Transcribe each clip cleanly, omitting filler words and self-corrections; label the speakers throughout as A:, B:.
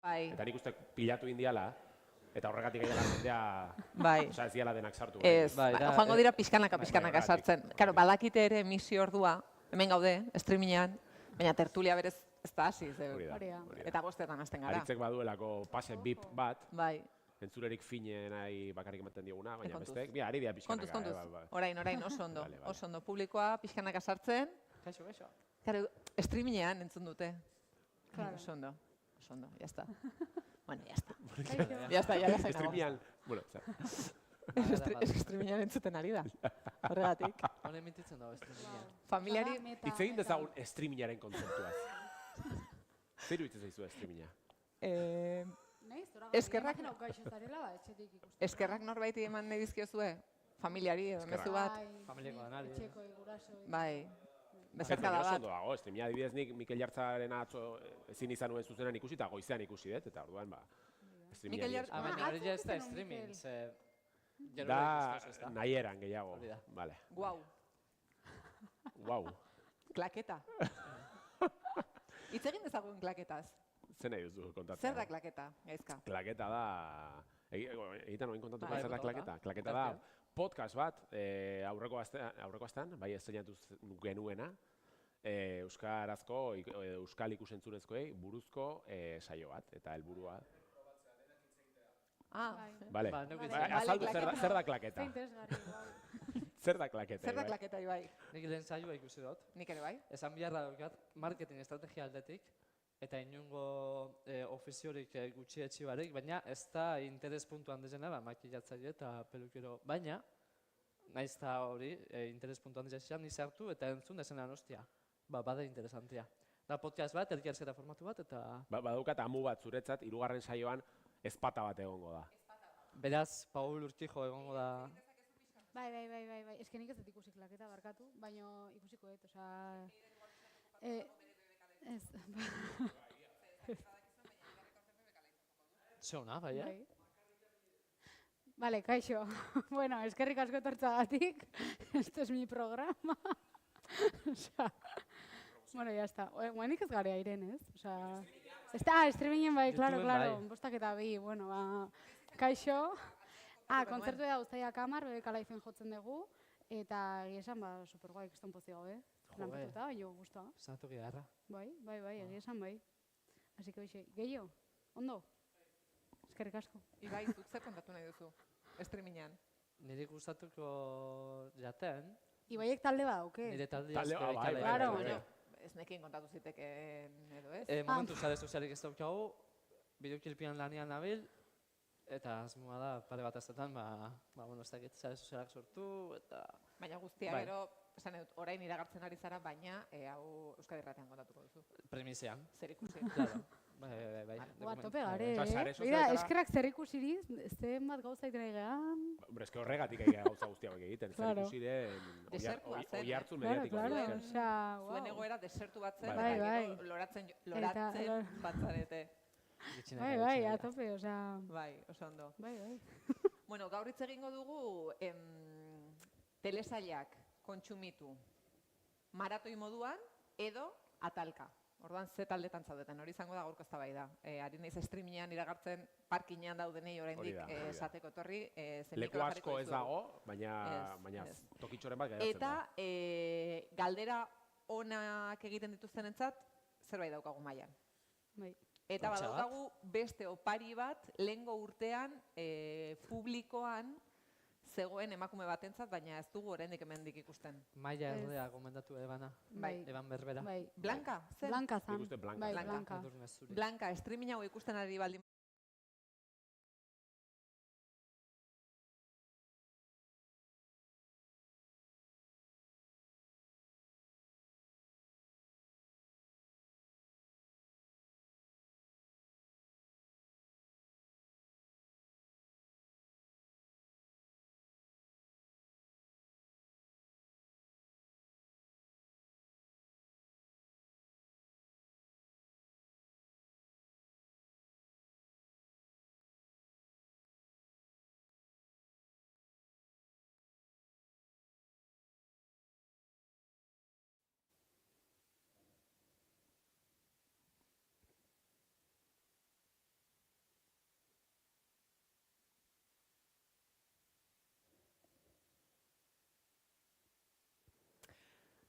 A: Bai.
B: Eta nik uste pilatu indiala, eta horregatik egin jendea,
A: Bai.
B: osea ez diala denak sartu.
A: Ez,
C: Bai, da,
A: joango dira pixkanaka
B: horregatik,
A: sartzen. Karo, badakite ere emisio ordua, hemen gaude, streamingean, baina tertulia berez ez da hasi.
B: Hori da.
A: Eta bostetan hasten gara.
B: Aritzek baduelako pase bip bat,
A: Bai.
B: entzulerik finen nahi bakarrik ematen dioguna, baina
A: Kontuz.
B: bestek, ari dira pixkanaka.
A: Kontuz. Orain, oso ondo.
B: Vale.
A: Oso ondo. Publikoa pixkanaka sartzen.
C: Kaixo.
A: Karo, streamingean entzun dute.
D: Claro.
A: Oso ondo, ya está. Bueno, ya está.
D: Kaixo.
A: Ya está, ya lasai nago.
B: Streamean, bueno,
A: Streamingean entzuten ari da. Horregatik.
C: Honen mintitzen dago streamingean.
A: Familiari,
B: hitz egin dezagun streamingaren kontzeptuaz. Zer iruditzen zaizu streaminga?
A: Eskerrak-
D: etxetik ikusten.
A: eskerrak norbaiti eman nahi dizkiozue? Familiari, edo mezu bat?
C: Familiako danari.
D: Etxeko guraso.
A: Bai.
B: Baina
A: Bezarkada
B: oso
A: bat.
B: ondo dago, streaminga adibidez nik Mikel Jartzaren atzo ezin izan nuen zuzenan ikusi eta goizean ikusi dut, eta orduan ba, streaminga
A: Mikel
B: esko.
C: Baina hori ja ez da
D: atzo
C: streaming,
D: Mikel.
C: ze...
B: Da nahi eran gehiago.
C: Hori da.
B: Vale.
A: Guau,
B: Wow.
A: klaketa. Hitz egin dezagun klaketaz.
B: Zer nahi duzu kontatzen?
A: Zer da klaketa, gaizka?
B: Klaketa da... Egiten noin kontatuko
C: Bai,
B: zer da
C: kontatu
B: klaketa?
C: da.
B: Klaketa da podcast bat, aurreko astean, bai estrenatu genuena, euskarazko, euskal ikusentzunezkoei buruzko saio bat, eta helburua.
A: Ah,
B: Vale.
C: Ba, neuk
A: Vale.
B: Azaldu
A: klaketa.
B: zer da klaketa.
D: Interesgarri, bai.
B: Zer da klaketa?
A: zer da
B: Ibai?
A: klaketa, Ibai?
C: Nik lehen saioa ikusi dut.
A: Nik ere bai?
C: Esan biharra daukat, marketing estrategia aldetik, eta inungo ofiziorik gutxietxi barik, baina ez da interes puntuan dezena, makillatzaile eta pelukero, baina, naiz eta hori, interes puntuan dezena, ni sartu eta entzun dezena ostia. Bada interesantia. Da podcast bat, elkarrizketa formatu bat, eta...
B: Badaukat amu bat zuretzat, hirugarren saioan ezpata bat egongo da.
C: Beraz, Paul Urkijo egongo da...
D: Bai. Ez que nik ez dut ikusi klaketa barkatu, baina ikusiko dut, osea... Ez,
C: Zeona, bai, eh?
D: bai. Vale, kaixo. Bueno, eskerrik asko etortzagatik. Este es mi programa. Osea, bueno, ya está. Guanik ez gare airen, ez? Osea, streamingen bai, claro,
C: YouTubeen
D: claro.
C: bai.
D: Bostak eta bi, bueno, ba... Kaixo. Kontzertu da Uztailak 10, BBK Liven jotzen dugu. Eta egia esan, ba, superguai, kriston pozik gau, Lanpetuta, jo, guztua.
C: Zanatu gitarra.
D: Bai, egia esan, bai. Así que, hoxe, gehiago, ondo? Eskerrik asko.
A: Ibai, zuk zer kontatu nahi duzu? Streamingean.
C: Niri gustatuko jaten,
D: Ibaiek talde bat dauke.
C: nire talde
B: Talde-
C: asko
B: bai,
C: ikala
D: Claro,
C: ikala.
D: bueno.
A: Ez nekin kontatu ziteken edo ez?
C: Momentu sare sozialik ez daukagu, bideoklipian lanian nabil, eta asmoa da pare bat astetan, bueno, ez dakit sare sozialak sortu, eta...
A: Baina guztia
C: Bai.
A: gero, esan dut, orain iragartzen ari zara, baina hau Euskadi Irratian kontatuko duzu.
C: Premisean.
A: Zer ikusi.
C: Claro. Bai.
D: Ua, tope gare,
B: Eta sare
D: Mira,
B: sozialetara-
D: eskerrak zer ikusiriz, zenbat gauza egiten ari gehan.
B: Hombre, eske horregatik egia gauza guzti hauek egiten. Zer
D: Claro.
B: ikusi den
A: Desertua zen,
B: oi hartzun
D: Claro,
B: mediatiko.
D: claro,
B: esker.
D: osea,
A: Zuen
D: wow.
A: egoera desertu bat zen,
B: Bai,
A: eta
D: bai.
A: gero loratzen
D: Eta-
A: batzarete.
D: Bai, a tope, osea,
A: Bai, oso ondo.
D: bai.
A: Bueno, gaur hitz egingo dugu telesailak kontsumitu maratoi moduan edo atalka. Orduan, ze taldetan zaudeten, hori izango da gaurko eztabaida. Ari naiz streamingean iragartzen parkinean daudenei oraindik
B: Hori da.
A: esateko etorri.
B: Leku asko ez dago, baina
A: Ez.
B: tokitxoren bat geratzen da.
A: Eta galdera onak egiten dituztenentzat zerbait daukagu mailan.
D: Bai.
A: Eta
C: Poltsa bat.
A: badaukagu beste opari bat lehengo urtean publikoan zegoen emakume batentzat, baina ez dugu oraindik hemendik ikusten.
C: Maia
D: Ez.
C: erdea gomendatu ebana.
D: Bai.
C: Eban berbera.
D: Bai.
A: Blanka, zen?
D: Blanka zan.
B: Nik uste Blanka.
D: Bai,
A: Blanka.
D: Blanka.
C: Edurne zuri.
A: Blanka, streaming hau ikusten ari baldin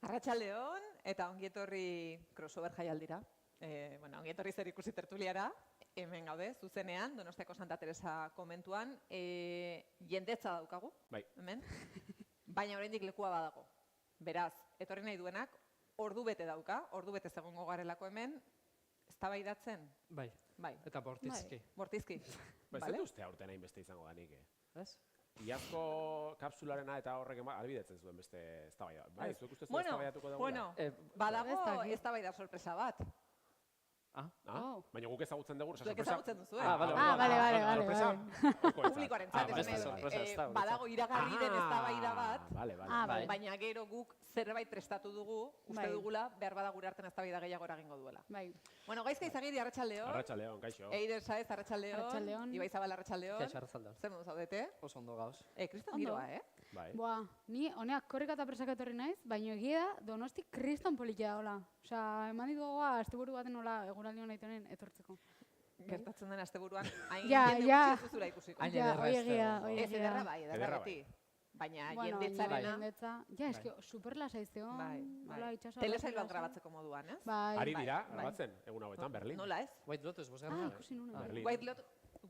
A: Arratsaldeon eta ongietorri crossover jaialdira. Ongietorri zer ikusi tertuliara, hemen gaude, zuzenean, Donostiako Santa Teresa komentuan, jendetza daukagu, hemen, baina oraindik lekua badago. Beraz, etorri nahi duenak, ordu bete dauka, ordu bete egongo garelako hemen, eztabaidatzen?
C: Bai, eta bortizki.
A: Bortizki.
B: Ez dut uste aurten hainbeste izango danik,
C: Ez?
B: Iazko kapsularena eta horrek albidetzen zuen beste eztabaida. Bai, zuek uste zuen eztabaidatuko dugula?
A: Badago eztabaida sorpresa bat.
B: Baina guk ezagutzen dugu,
A: Zuek ezagutzen duzu,
D: Bale.
A: Publikoaren badago iragarri den eztabaida bat, baina gero guk zerbait prestatu dugu, uste dugula, behar bada gure artean eztabaida gehiago eragingo duela. Bueno, Gaizka Izagirri, arratsaldeon.
B: Arratsaldeon, kaixo.
A: Eider Saez, arratsaldeon. Ibai Zabal, arratsaldeon.
C: Kaixo, arratsaldeon.
A: Zer modu zaudete?
C: Oso ondo gauz.
A: Kriston giroa,
D: Boa, ni honeak korrika eta presak etorri naiz, baina egia da Donosti kriston politia hola. Osea, eman ditu gogoa, asteburu baten hola eguraldi hona itonen etortzeko.
A: Gertatzen den asteburuan, hain jende gutxi ez duzula ikusiko. Ez ederra bai, ederra beti. Baina jendetzarena...
D: eski, superlasa izteon.
A: Telesail bat grabatzeko moduan, ez?
B: Ari dira, grabatzen, egun hauetan, Berlin.
A: Nola ez?
C: White Lotus, bosgarra.
D: Ikusi nuna.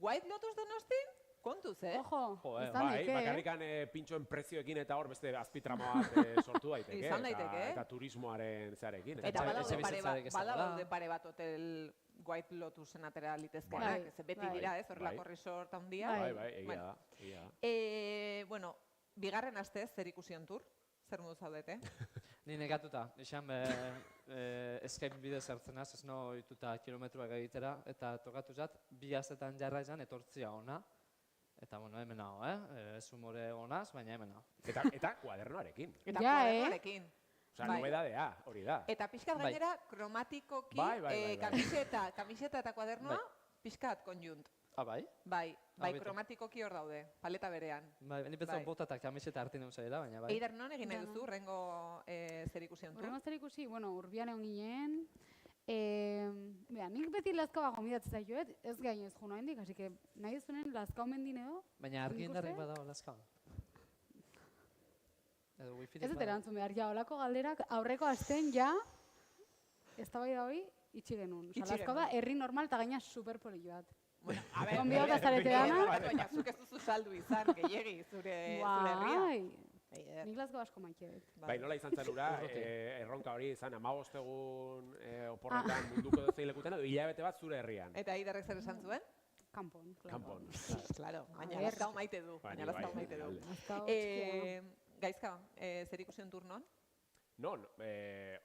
A: White Lotus Donostin? Kontuz,
D: Ojo,
B: izan daiteke. Bakarrikan pintxoen prezioekin eta hor beste azpitrama bat sortu daiteke.
A: Izan daiteke.
B: Eta turismoaren zarekin.
A: Eta badaude pare bat hotel White Lotusen atera litezkenak. Beti dira, ez, horrelako resort handia.
B: Bai, egia da.
A: Bueno, bigarren astez zer ikusion tur? Zer modu zaudete?
C: Ni negatuta, izan Skype bidez hartzen az, ez noituta kilometruak egitera, eta tokatu zat, 2 astetan jarra izan etortzia ona. Eta, hemen hau, ez humore honaz, baina hemen hau.
B: Eta kuadernoarekin. Osa, nobedadea, hori da.
A: Eta pixkat gainera, kromatikoki, kamiseta eta kuadernoa, pixkat konjunt.
C: Bai?
A: Bai, kromatikoki hor daude, paleta berean.
C: Bai, ni pentsatu bota eta kamiseta hartin egun zaila, baina bai.
A: Eider, non egin nahi duzu, rengo zer ikusi ontu?
D: Rengo zer ikusi, urbian egon ginen. Nik beti Lazkaoa gomidatzen zaituet, ez gainez juna hendik, así que nahi duzunen Lazkao mendin edo.
C: Baina argi indarrik badago Lazkao.
D: Ez dut erantzun behar, olako galderak aurreko asten eztabaida hori itxi genuen. Lazkao da herri normal eta gaina superpolio bat. Konbidatu azarete dana.
A: Baina zuk ez duzu saldu izan, gehiegi zure herria.
D: Nik Lazkao asko maite dut.
B: Bai, nola izan zen ura, erronka hori izan 15 egun oporretan munduko dozeilekuten, edo hilabete bat zure herrian.
A: Eta Eiderrek zer esan zuen?
D: Kanpon.
A: Claro, baina Lazkao maite du. Gaizka, zer ikusion turnon?
B: Non,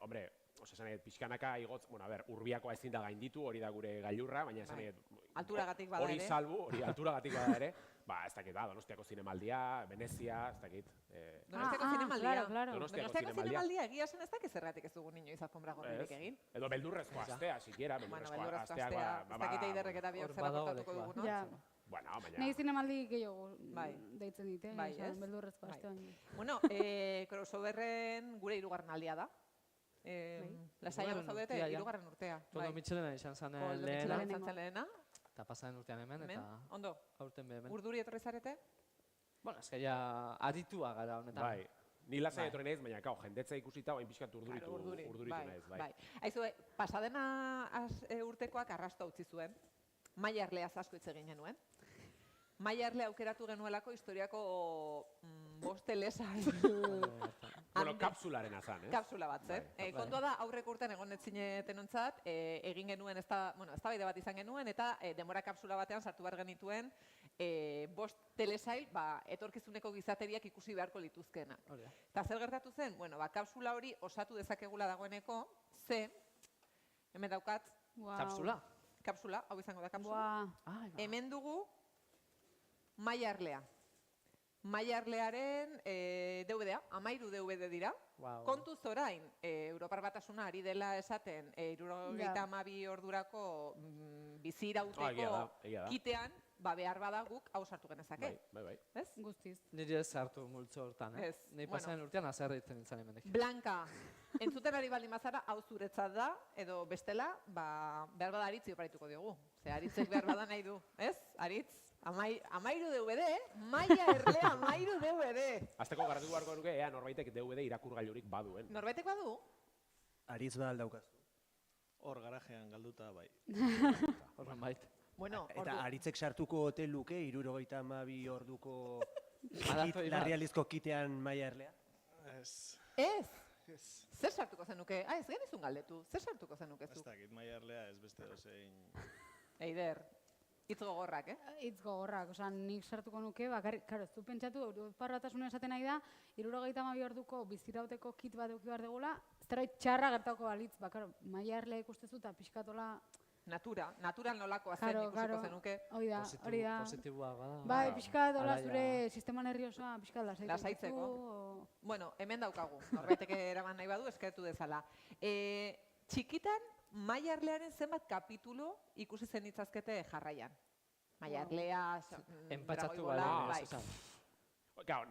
B: hombre, esan edo pixkanaka igotz, urbiakoa ezin da gainditu, hori da gure gailurra, baina esan edo...
A: Alturagatik bada ere.
B: Hori salbu, hori alturagatik bada ere. Ez dakit, Donostiako zinemaldia, Venezia, ez dakit.
A: Donostiako zinemaldia.
B: Donostiako
A: zinemaldia egia zen ez dakit zerratik ez dugu inoiz alfombra gorririk egin.
B: Edo beldurrezko astea, sikiera, beldurrezko asteak.
A: Ez dakit Eiderrek eta biok zera portatuko dugun.
D: Nahi zinemaldi gehiago deitzen dite, beldurrezko astea.
A: Bueno, crossoverren gure 3. aldia da. Lasaiago zaudete, 3. urtea.
C: Tondo Michelena izan zen
A: lehena.
C: Eta pasaren urtean hemen, eta aurten behemen.
A: Urduri etorri zarete?
C: Ez que aritua gara honetan.
B: Bai, ni lasai etorri naiz, baina jendetza ikusita, bain pixkat urduritu naiz.
A: Aizu, pasadena urtekoak arrasto utzi zuen. Maia Arleaz asko hitz egin genuen. Maia Arle aukeratu genuelako historiako 5 telesail.
B: Kapsularen azan,
A: Kapsula bat, zen. Kontua da, aurreko urtean egon etzineten ontzat, egin genuen, eztabaide bat izan genuen, eta denbora kapsula batean sartu behar genituen 5 telesail, etorkizuneko gizateriak ikusi beharko lituzkena. Eta zer gertatu zen? Kapsula hori osatu dezakegula dagoeneko, hemen daukat...
C: Kapsula?
A: Kapsula, hau izango da kapsula. Hemen dugu Maia Arlea. Maia Arlearen DVD-a, 13 DVD dira. Kontuz orain, Europar Batasuna ari dela esaten 72 ordurako bizirauteko kitean, behar bada guk hau sartu genezake.
B: Bai.
A: Ez?
D: Guztiz.
C: Nire ez sartu multzo hortan, Nei pasaren urtean azerritzen nintzen hemenek.
A: Blanka, entzuten ari baldin bazara, hau zuretzat da, edo bestela, behar bada aritzi oparituko diogu. Ze aritzek behar bada nahi du, ez? Aritz, Amairu DVD, Maia Erlea amairu DVD.
B: Azteko garratu beharko nuke, ea norbaitek DVD irakurgailurik baduen.
A: Norbaitek badu?
E: Aritz behal daukazu.
F: Hor garajean galduta bai.
C: Horren bait.
A: Bueno,
E: Eta Aritzek sartuko ote luke, 72 orduko
C: Maratoi bat.
E: larrializko kitean Maia Erlea?
F: Ez,
A: Ez? Zer sartuko zenuke? Ez genizun galdetu. Zer sartuko zenuke
F: ez
A: zu?
F: dakit, Maia Erlea ez beste dozein...
A: Eider, hitz gogorrak,
D: Hitz gogorrak, osea, nik sartuko nuke, bakarrik, karo, ez du pentsatu, Europar Batasunean esaten nahi da, 72 orduko bizirauteko kit bat eduki behar dugula, zerbait txarra gertako balitz, bakaro, Maia Erlea ikustezu eta pixkatola,
A: Natural nolakoa zen
D: Karo,
A: ikusiko
D: karo.
A: zenuke.
D: hori da.
C: Positiboa bada.
D: Bai, pixkatola
C: Hala,
D: zure
C: ja.
D: sistema nerviosoa, pixkat
A: Lasaitzeko.
D: lasaitzeko.
A: Bueno, hemen daukagu, norbaitek eraman nahi badu, eskertu dezala. Txikitan, Maia Erlearen zenbat kapitulu ikusi zen itzazkete jarraian? Maia Erlea,
C: Empatxatu
A: Dragoibola,
C: bali.
A: bai.
B: Claro,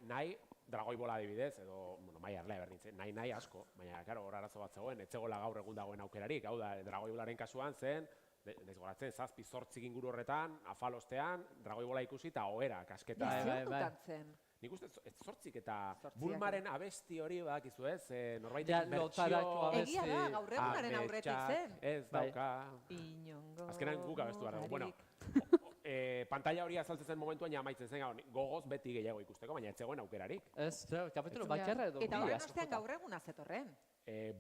B: nahi, Dragoibola adibidez, edo, bueno, Maia Erlea berdintzen, nahi asko, baina, claro, hor arazo bat zegoen, etzegoela gaur egun dagoen aukerarik, hau da, Dragoibolaren kasuan zen, desgoratzen, 7-8 inguru horretan, afalostean, Dragoibola ikusi eta ohera, kasketa.
C: Bai, bai, bai.
A: Zer zen?
B: Nik uste, ez 8 eta
A: Zortziak.
B: Bulmaren abesti hori badakizu ez, norbait
C: Ja, lotarako abesti.
A: Egia da, gaur egunaren aurretik zen.
B: Ez
C: Bai.
B: dauka.
A: Inongo
B: Azkenan guk abestu behar dugu. Bueno,
A: gogorarik.
B: pantalla hori azaltzen zen momentuan ja amaitzen zen, gogoz beti gehiago ikusteko, baina ez zegoen aukerarik.
C: Ez, claro, kapitulo
D: Ja.
C: bakarra edo
A: Eta
C: bi
A: horren
C: askotako.
A: ostean gaur eguna zetorren.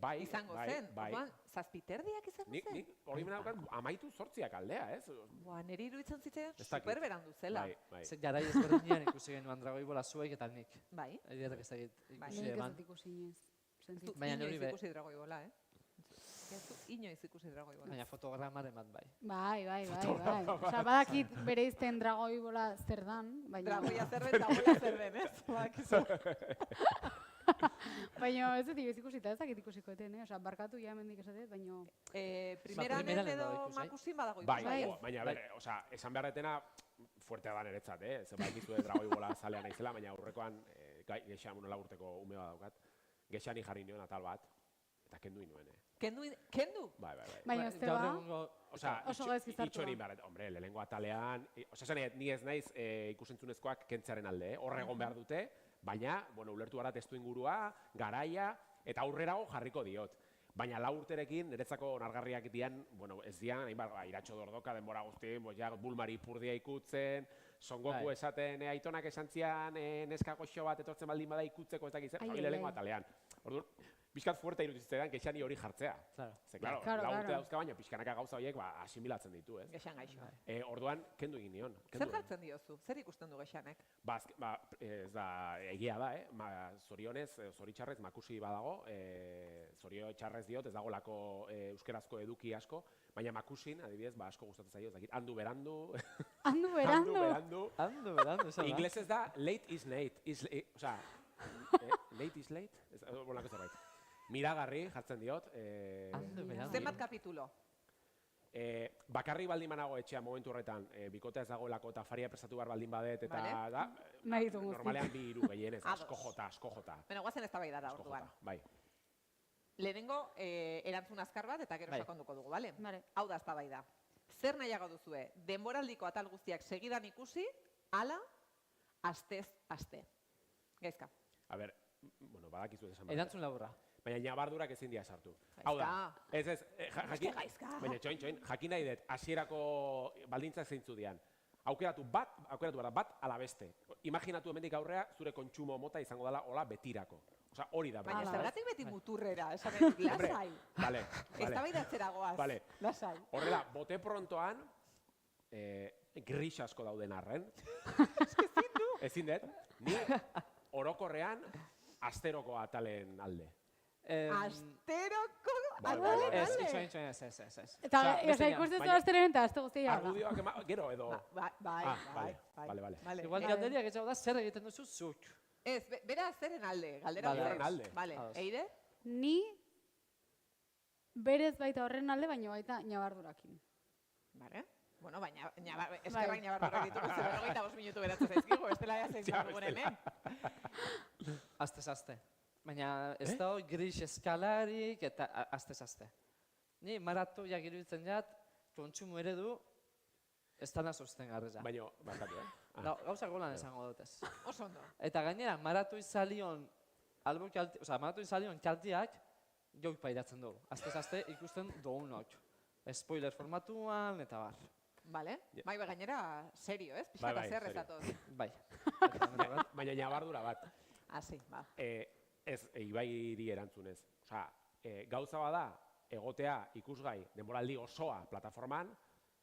B: Bai,
A: Izango
B: bai,
A: zen.
B: bai.
A: Orduan, zazpiterdiak izango zen.
B: Nik hori bena daukat amaitu 8 aldea, ez?
A: Buah, niri iruditzen zitzen
B: Ez dakit.
A: superberandu zela.
B: Bai, bai.
C: Ze garai ezberdinean ikusi genuen Dragoibola zuek eta nik.
A: Bai.
C: Aiderak ez dakit
A: Bai.
C: ikusi
D: Nik ez
C: eman.
D: dut ikusi inoiz.
A: Ez
D: Sentitzen.
A: du
C: Baina
A: inoiz
C: hori be-
A: ikusi Dragoibola, Ez du inoiz ikusi Dragoibola.
C: Baina fotogramaren bat bai.
D: Bai. Osea, badakit bereizten Dragoibola zer dan, baina...
A: Dragoia zer den, dagoela zer den, ez? Badakizu.
D: Baina ez dut ikusi eta ez dakit ikusiko eten, Osea, barkatu ja hemendik esatet, baina...
A: Primeran
C: primeran
A: edo
C: dago ikusi.
A: makusin badago
B: Bai,
A: ikusi.
B: baina, osea, esan beharretena fuertea da niretzat, Zer bakizu Dragoibola zalea naizela, baina aurrekoan, geixan 4 urteko ume bat daukat, gexani jarri nion atal bat, eta kendu inuen,
A: Kendu?
B: Bai.
D: Baina ez
C: Gaur
D: ba,
C: egungo
B: Osea,
D: Oso gaizki sartu
B: itxori
D: da.
B: behar, hombre, lehenengo atalean, osea, ni ez naiz ikusentzunezkoak kentzearen alde, hor egon behar dute, baina, bueno, ulertu gara testu ingurua, garaia, eta aurrerago jarriko diot. Baina 4 urterekin, niretzako onargarriak dian, bueno, ez dian, hainbat, Iratxo Dordoka denbora guztien, ja, Bulmari ipurdia ikutzen, Son Goku
C: Bai.
B: esaten, aitonak esan zian, neska goxo bat etortzen baldin bada ikutzeko ez dakiz zer,
D: Ai,
B: hori
D: ai,
B: lehenengo
D: ai.
B: atalean. Orduan, pixkat fuerte iruditzen kexani hori jartzea.
C: Claro.
B: Ze, claro,
D: Claro,
B: 4 urte
D: claro.
B: dauzka baina pixkanaka gauza horiek asimilatzen ditu, ez?
A: Gexan gaixo.
B: Orduan, kendu egin nion.
A: Zer jartzen diozu? Zer ikusten du gexanek?
B: Ez da, egia da, zorionez, zoritxarrez, makusi badago, zorio txarrez diot, ez dagolako euskerazko eduki asko, baina makusin, adibidez, asko gustatzen zaio, ez dakit, handu berandu,
D: handu berandu.
C: Ando, berandu, esan da.
B: inglesez da, late is late, osea, late is late, ez bolako zerbait. Miragarri jartzen diot,
C: Ando, berandu.
A: Zenbat kapitulo?
B: bakarri baldin banago etxean momentu horretan, bikotea ez dagoelako eta afaria prestatu behar baldin badet, eta
A: Vale.
B: da,
D: Nahi ditu guzti.
B: normalean 2 hiru gehienez,
A: Ados.
B: asko jota.
A: Beno, guazen ez da
B: Asko
A: orduan.
B: jota, bai.
A: Lehenengo erantzun azkar bat eta gero
C: Bai.
A: sakonduko dugu, bale?
D: Vale.
A: Hau da eztabaida. Zer nahiago duzue? Denboraldiko atal guztiak segidan ikusi, ala, astez aste. Gaizka.
B: A ber, bueno, badakizu ez esan behar.
C: Erantzun laburra.
B: Baina ñabardurak ezin dira sartu. Hau da, ez, jakin,
A: gaizka.
B: baina txoin, jakin nahi dut, hasierako baldintzak zeintzu dian. Aukeratu behar bat ala beste. Imaginatu hemendik aurrea zure kontsumo mota izango dela hola betirako. Osea, hori da.
A: Baina
D: Ala.
A: zergatik beti muturrera, esan nahi,
B: Hombre,
A: lasai.
B: Vale.
A: Eztabaidatzera goaz.
B: Vale.
A: Lasai.
B: Horrela, bote prontoan, gris asko dauden arren. Ezin dut, ni orokorrean asteroko atalen alde.
A: Asteroko
B: Bai,
A: atalen
B: bai,
C: Ez,
A: alde.
C: itxoin, ez.
D: Eta,
C: Osea, beste
D: ikusten zu
B: baina-
D: asteren eta aste guztia jaga.
B: Argudioak gero edo...
A: Bai,
B: Vale.
C: Igual galderiak etxau da, zer egiten duzu zuk.
A: Ez, bera zeren alde, galdera.
C: Vale.
B: Horren alde.
A: Vale,
C: Ados.
A: Eide?
D: Ni berez baita horren alde, baina baita ñabardurakin.
A: Vale. Bueno, baina eskerrak ñabardurak ditugu, 45 minutu beratzen zaizkigu, bestela ja zein
B: Ja,
A: dugun hemen.
C: Astez. Baina ez da gris eskalarik eta astez. Ni maratoiak iruditzen jat, kontsumo eredu ez dana sostengarria.
B: Baina, bakatu,
C: Gauza golan esango dut ez.
A: Oso ondo.
C: Eta gainera, maratu izalion kaltiak joik pairatzen dugu. Azte ikusten dugunok. Spoiler formatuan, eta bar.
A: Vale? Bai, gainera, serio, ez?
B: Bai,
A: Pixka zer
B: serio.
A: ezatoz.
C: Bai.
B: Baina ñabardura bat.
A: Asi, ba.
B: Ez, Ibairi erantzunez. Osea, gauza bada, egotea ikusgai denboraldi osoa plataforman,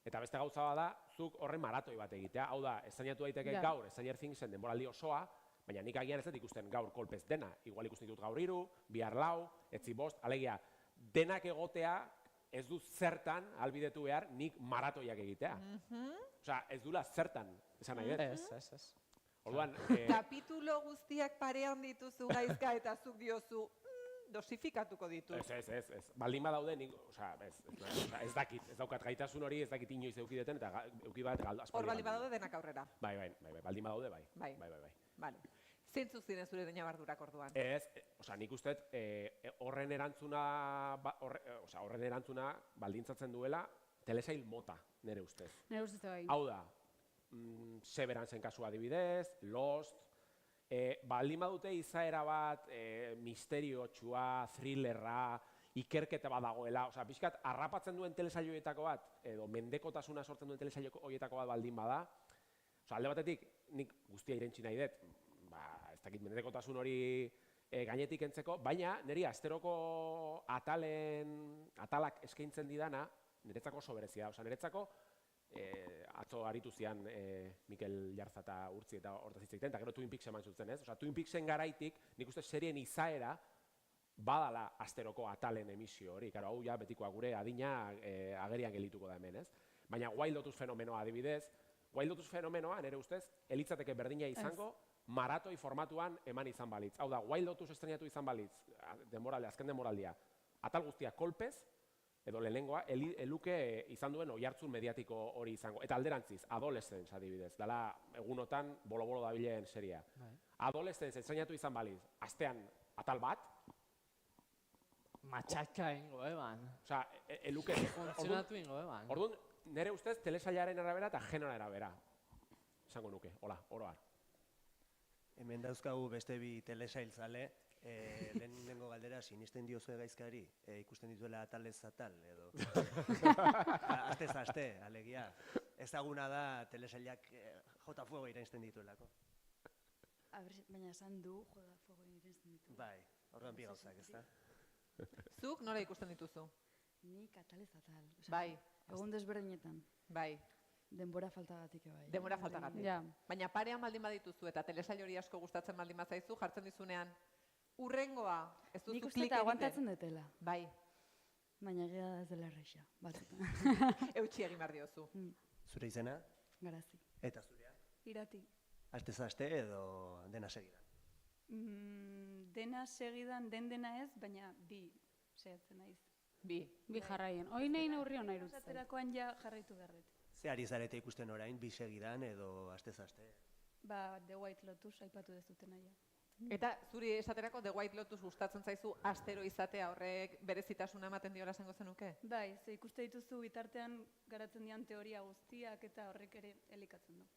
B: eta beste gauza bada, zuk horren maratoi bat egitea. Hau da, ezainatu daiteke
D: Ja.
B: gaur, Stranger Thingsen denboraldi osoa, baina nik agian ez dut ikusten gaur kolpez dena. Igual ikusten ditut gaur 3, bihar 4, etzi 5, alegia, denak egotea ez du zertan albidetu behar nik maratoiak egitea. Osea, ez dula zertan, esan nahi dut.
C: Ez.
B: Orduan,
A: Kapitulo guztiak parean dituzu gaizka eta zuk diozu dosifikatuko ditu.
B: Ez. Baldin badaude, nik, ez dakit, ez daukat gaitasun hori, ez dakit inoiz eukideten, eta euki bat aspaldi.
A: Hor baldin badaude denak aurrera.
B: Bai, baldin badaude, bai.
A: Bai.
B: Bai.
A: Vale. Zeintzuk ziren zure ñabardurak orduan?
B: Ez, nik uste horren erantzuna baldintzatzen duela telesail mota, nire ustez.
D: Nire ustez bai.
B: Hau da, Severanzen kasua adibidez, Lost, baldin badute izaera bat, misteriotsua, thrillerra, ikerketa bat dagoela, pixkat, harrapatzen duen telesail horietako bat, edo mendekotasuna sortzen duen telesail horietako bat baldin bada, alde batetik, nik guztia irentsi nahi dut, ez dakit mendekotasun hori gainetik entzeko, baina niri asteroko atalak eskaintzen didana, niretzako oso berezia da, niretzako, atzo aritu zian Mikel Jarza eta Urtzi eta hortaz hitz egiten, eta gero Twin Peaks eman zutzen, ez? Twin Peaksen garaitik, nik uste serien izaera badala asteroko atalen emisio hori. Hau ja betikoa gure adina agerian gelituko da hemen, ez? Baina Wild Lotus fenomenoa adibidez, Wild Lotus fenomenoa, nire ustez, elitzateke berdina izango, maratoi formatuan eman izan balitz. Hau da, Wild Lotus estrenatu izan balitz, azken denboraldia, atal guztiak kolpez, edo lehenengoa, eluke izan duen oihartzun mediatiko hori izango. Eta alderantziz, Adolescence adibidez, dela egunotan bolo-bolo dabilen seria. Adolescence estrenatu izan balitz, astean atal bat,
C: Matxaka ingo, eban.
B: Osea, eluke...
C: Funtzionatu ingo, eban.
B: Orduan, nire ustez, telesailaren arabera eta genora arabera. Esango nuke, hola, oroar.
E: Hemen dauzkagu beste bi telesailzale, lehenengo galdera, sinisten diozue gaizkari, ikusten dituela atalez atal, edo... Aztez aste, alegia. Ezaguna da telesailak jota fuego irensten dituelako.
G: Baina esan du jota fuego irensten ditu.
E: Bai, orduan bi gauzak, ez da?
A: Zuk nola ikusten dituzu?
G: Nik atalez atal.
A: Bai.
G: Egun desberdinetan.
A: Bai.
G: Denbora faltagatik bai.
A: Denbora faltagatik.
D: Ja.
A: Baina parean baldin badituzu eta telesail hori asko gustatzen baldin bazaizu, jartzen dizunean, urrengoa, ez duzu
G: Nik
A: klik
G: uste
A: egiten.
G: eta aguantatzen dutela.
A: Bai.
G: Baina egia da ez dela erraixa, batzutan.
A: Eutxi egin behar diozu.
E: Zure izena?
G: Garazi.
E: Eta zurea?
H: Irati.
E: Astez aste edo dena segidan?
H: Dena segidan, dena ez, baina bi sehatzen naiz.
A: Bi.
D: Bi jarraien. Hoi nahi neurri hona irutzen.
H: Esaterakoan ja jarraitu berret.
E: Ze ari zarete ikusten orain, bi segidan edo astez aste?
H: Ba, The White Lotus aipatu dezuten aia.
A: Eta zuri esaterako The White Lotus gustatzen zaizu astero izatea horrek berezitasuna ematen diola esango zenuke?
H: Bai, ze ikuste dituzu bitartean garatzen dian teoria guztiak eta horrek ere elikatzen du.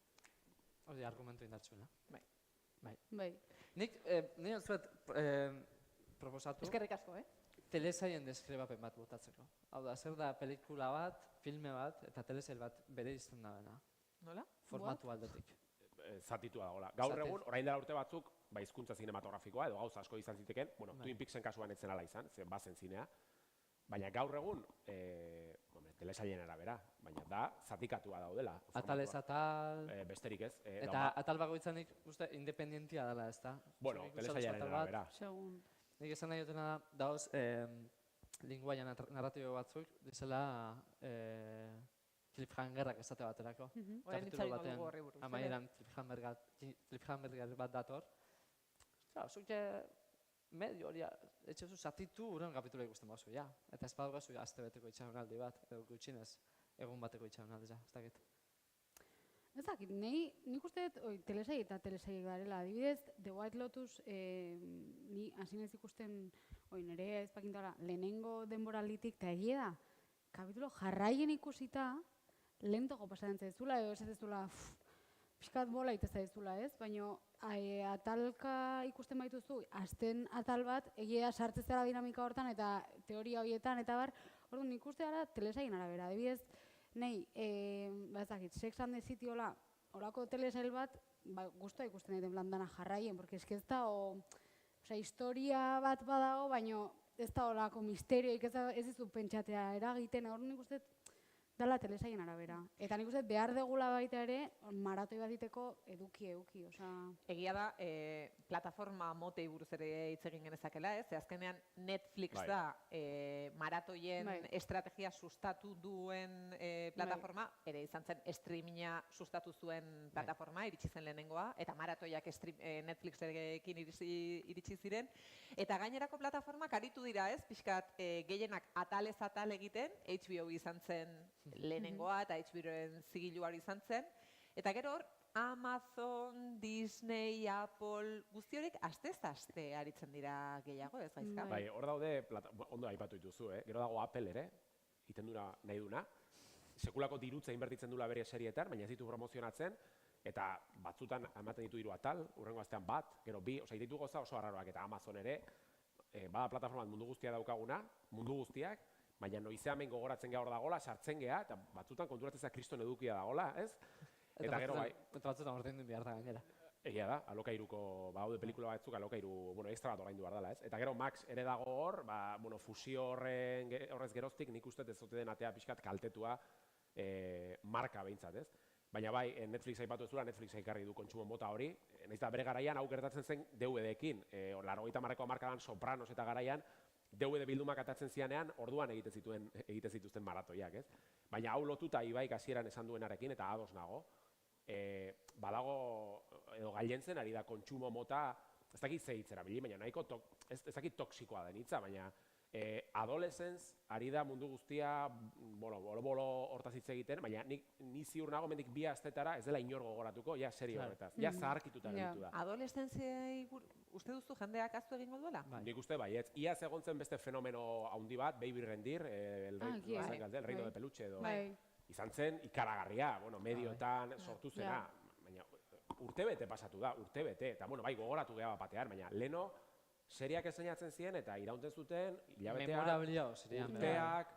C: Hori argumentu indartsuena.
D: Bai.
C: Nik, nire zuet proposatu,
A: Eskerrik asko,
C: telesaien deskribapen bat botatzeko. Hau da, zer da pelikula bat, filme bat, eta telesail bat bere izten da bena.
A: Nola?
C: Formatu aldetik.
B: Zatitua dagoela. Gaur
C: Zati.
B: egun, orain dela urte batzuk, hizkuntza zinematografikoa edo gauza asko izan ziteken, bueno,
C: Bai.
B: Twin Peaksen kasuan etzen ala izan, zen bazen zinea, baina gaur egun, telesailen arabera, baina da, zatikatua daudela.
C: Atalez
B: formatua.
C: atal,
B: Besterik ez.
C: eta atal bakoitzanik uste independentia dela, ez da?
B: Bueno, telesailaren arabera.
D: Segun.
C: Nik esan nahi dutena da, dauz, linguaia narratibo batzuk, dizela cliffhangerrak esate baterako.
A: Orain hitz egingo dugu horri buruz.
C: Amaieran cliffhanger bat dator. Claro, zuk medio hori, etxezu zatitu urren kapitula ikusten bazu, ja. Eta ez badugazu aste beteko itxaronaldi bat, edo gutxinez egun bateko itxaronaldi, ez dakit.
D: Ez dakit, nik uste dut telesai eta telesai garela. Adibidez, The White Lotus, ni hasi naiz ikusten, nire ez pakintara, lehenengo denboralditik, eta egia da, kapitulo jarraien ikusita, lentoko pasatzen zaizula, edo ez zaizula, pixkat bola ite zaizula, ez? Baina atalka ikusten baituzu, azten atal bat, egia sartzen zara dinamika hortan eta teoria horietan, eta bar, orduan nik uste gara telesaien arabera. Adibidez, nahi, bazakit, Sex and the City hola, horako telesail bat, guztua ikusten egiten plan dana jarraien, porque eske ez da, historia bat badago, baina ez da horako misterioik, ez dizu pentsatea eragiten, orduan nik uste dala telesaien arabera. Eta nik uste behar degula baita ere, maratoi bat diteko eduki, osea...
A: Egia da, plataforma motei buruz ere hitz egin genezakela, ez? Azkenean Netflix da maratoien estrategia sustatu duen plataforma, ere izan zen streaminga sustatu zuen plataforma, iritsi zen lehenengoa, eta maratoiak Netflixekin iritsi ziren. Eta gainerako plataformak aritu dira, ez? Pixkat gehienak atalez atal egiten, HBO izan zen lehenengoa eta HBO-en zigiluari izan zen. Eta gero hor, Amazon, Disney, Apple, guzti horiek aste aritzen dira gehiago, ez gaizka?
B: Bai, hor daude, ondo aipatu dituzu, gero dago Apple ere, iten duna nahi duna, sekulako dirutza inbertitzen dula bere serietan, baina ez ditu promozionatzen, eta batzutan ematen ditu 3 atal, urrengo astean bat, gero 2, osea, ditu goza oso arraroak, eta Amazon ere, bada plataforman mundu guztia daukaguna, mundu guztiak, baina noizean behin gogoratzen geha hor dagola, sartzen geha, eta batzutan konturatzen za kriston edukia dagola, ez? Eta gero bai.
C: Eta batzutan ordaindu behar da gainera.
B: Egia da, alokairuko, haude pelikula batzuk alokairu, extra bat oraindu behar dela, ez? Eta gero Max ere dago hor, fusio horrez geroztik nik uste ez zote den atea pixkat kaltetua marka behintzat, ez? Baina bai, Netflix aipatu ez dula, Netflix ekarri du kontsumo mota hori, nahiz da bere garaian hau gertatzen zen DVD-ekin, 80ko hamarkadan Sopranos eta garaian, DVD bildumak atatzen zianean, orduan egiten zituzten maratoiak, ez? Baina hau lotuta Ibaik hasieran esan duenarekin, eta ados nago, badago, edo gailentzen ari da kontsumo mota, ez dakit ze hitzera bili, baina nahiko, ez dakit toksikoa den hitza, baina adolescence ari da mundu guztia, bolo hortaz hitz egiten, baina ni ziur nago mendik 2 astetara ez dela inor gogoratuko, ja serio horretaz, ja zaharkituta gelditu da.
A: Adolescentziai uste duzu jendeak ahaztu egingo duela?
B: Nik uste baietz, iaz egon zen beste fenomeno handi bat, Baby Rendir, el reino de peluche edo. Izan zen ikaragarria, medioetan sortu zena, baina urtebete pasatu da, urtebete, eta bai gogoratu geha batean, baina leno seriak esainatzen ziren eta iraunten zuten hilabeteak, urteak,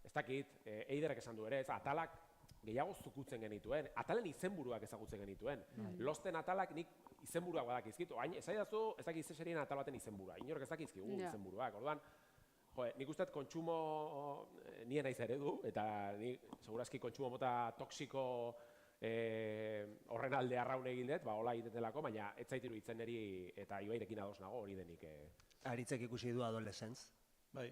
B: ez dakit, Eiderrek esan du ere, atalak gehiago zukutzen genituen, atalen izenburuak ezagutzen genituen. Losten atalak nik izenburuak badakizkit, hain esaidazu ez dakit ze serien atal baten izenburua, inork ez dakizkigu izenburuak, orduan, nik uste kontsumo nien naiz eredu, eta nik segurazki kontsumo mota toksiko horren alde arraun egin dut, hola egitetelako, baina ez zaitiru itzen niri eta Ibairekin ados nago hori denik.
E: Aritzek ikusi du Adolescence.
F: Bai.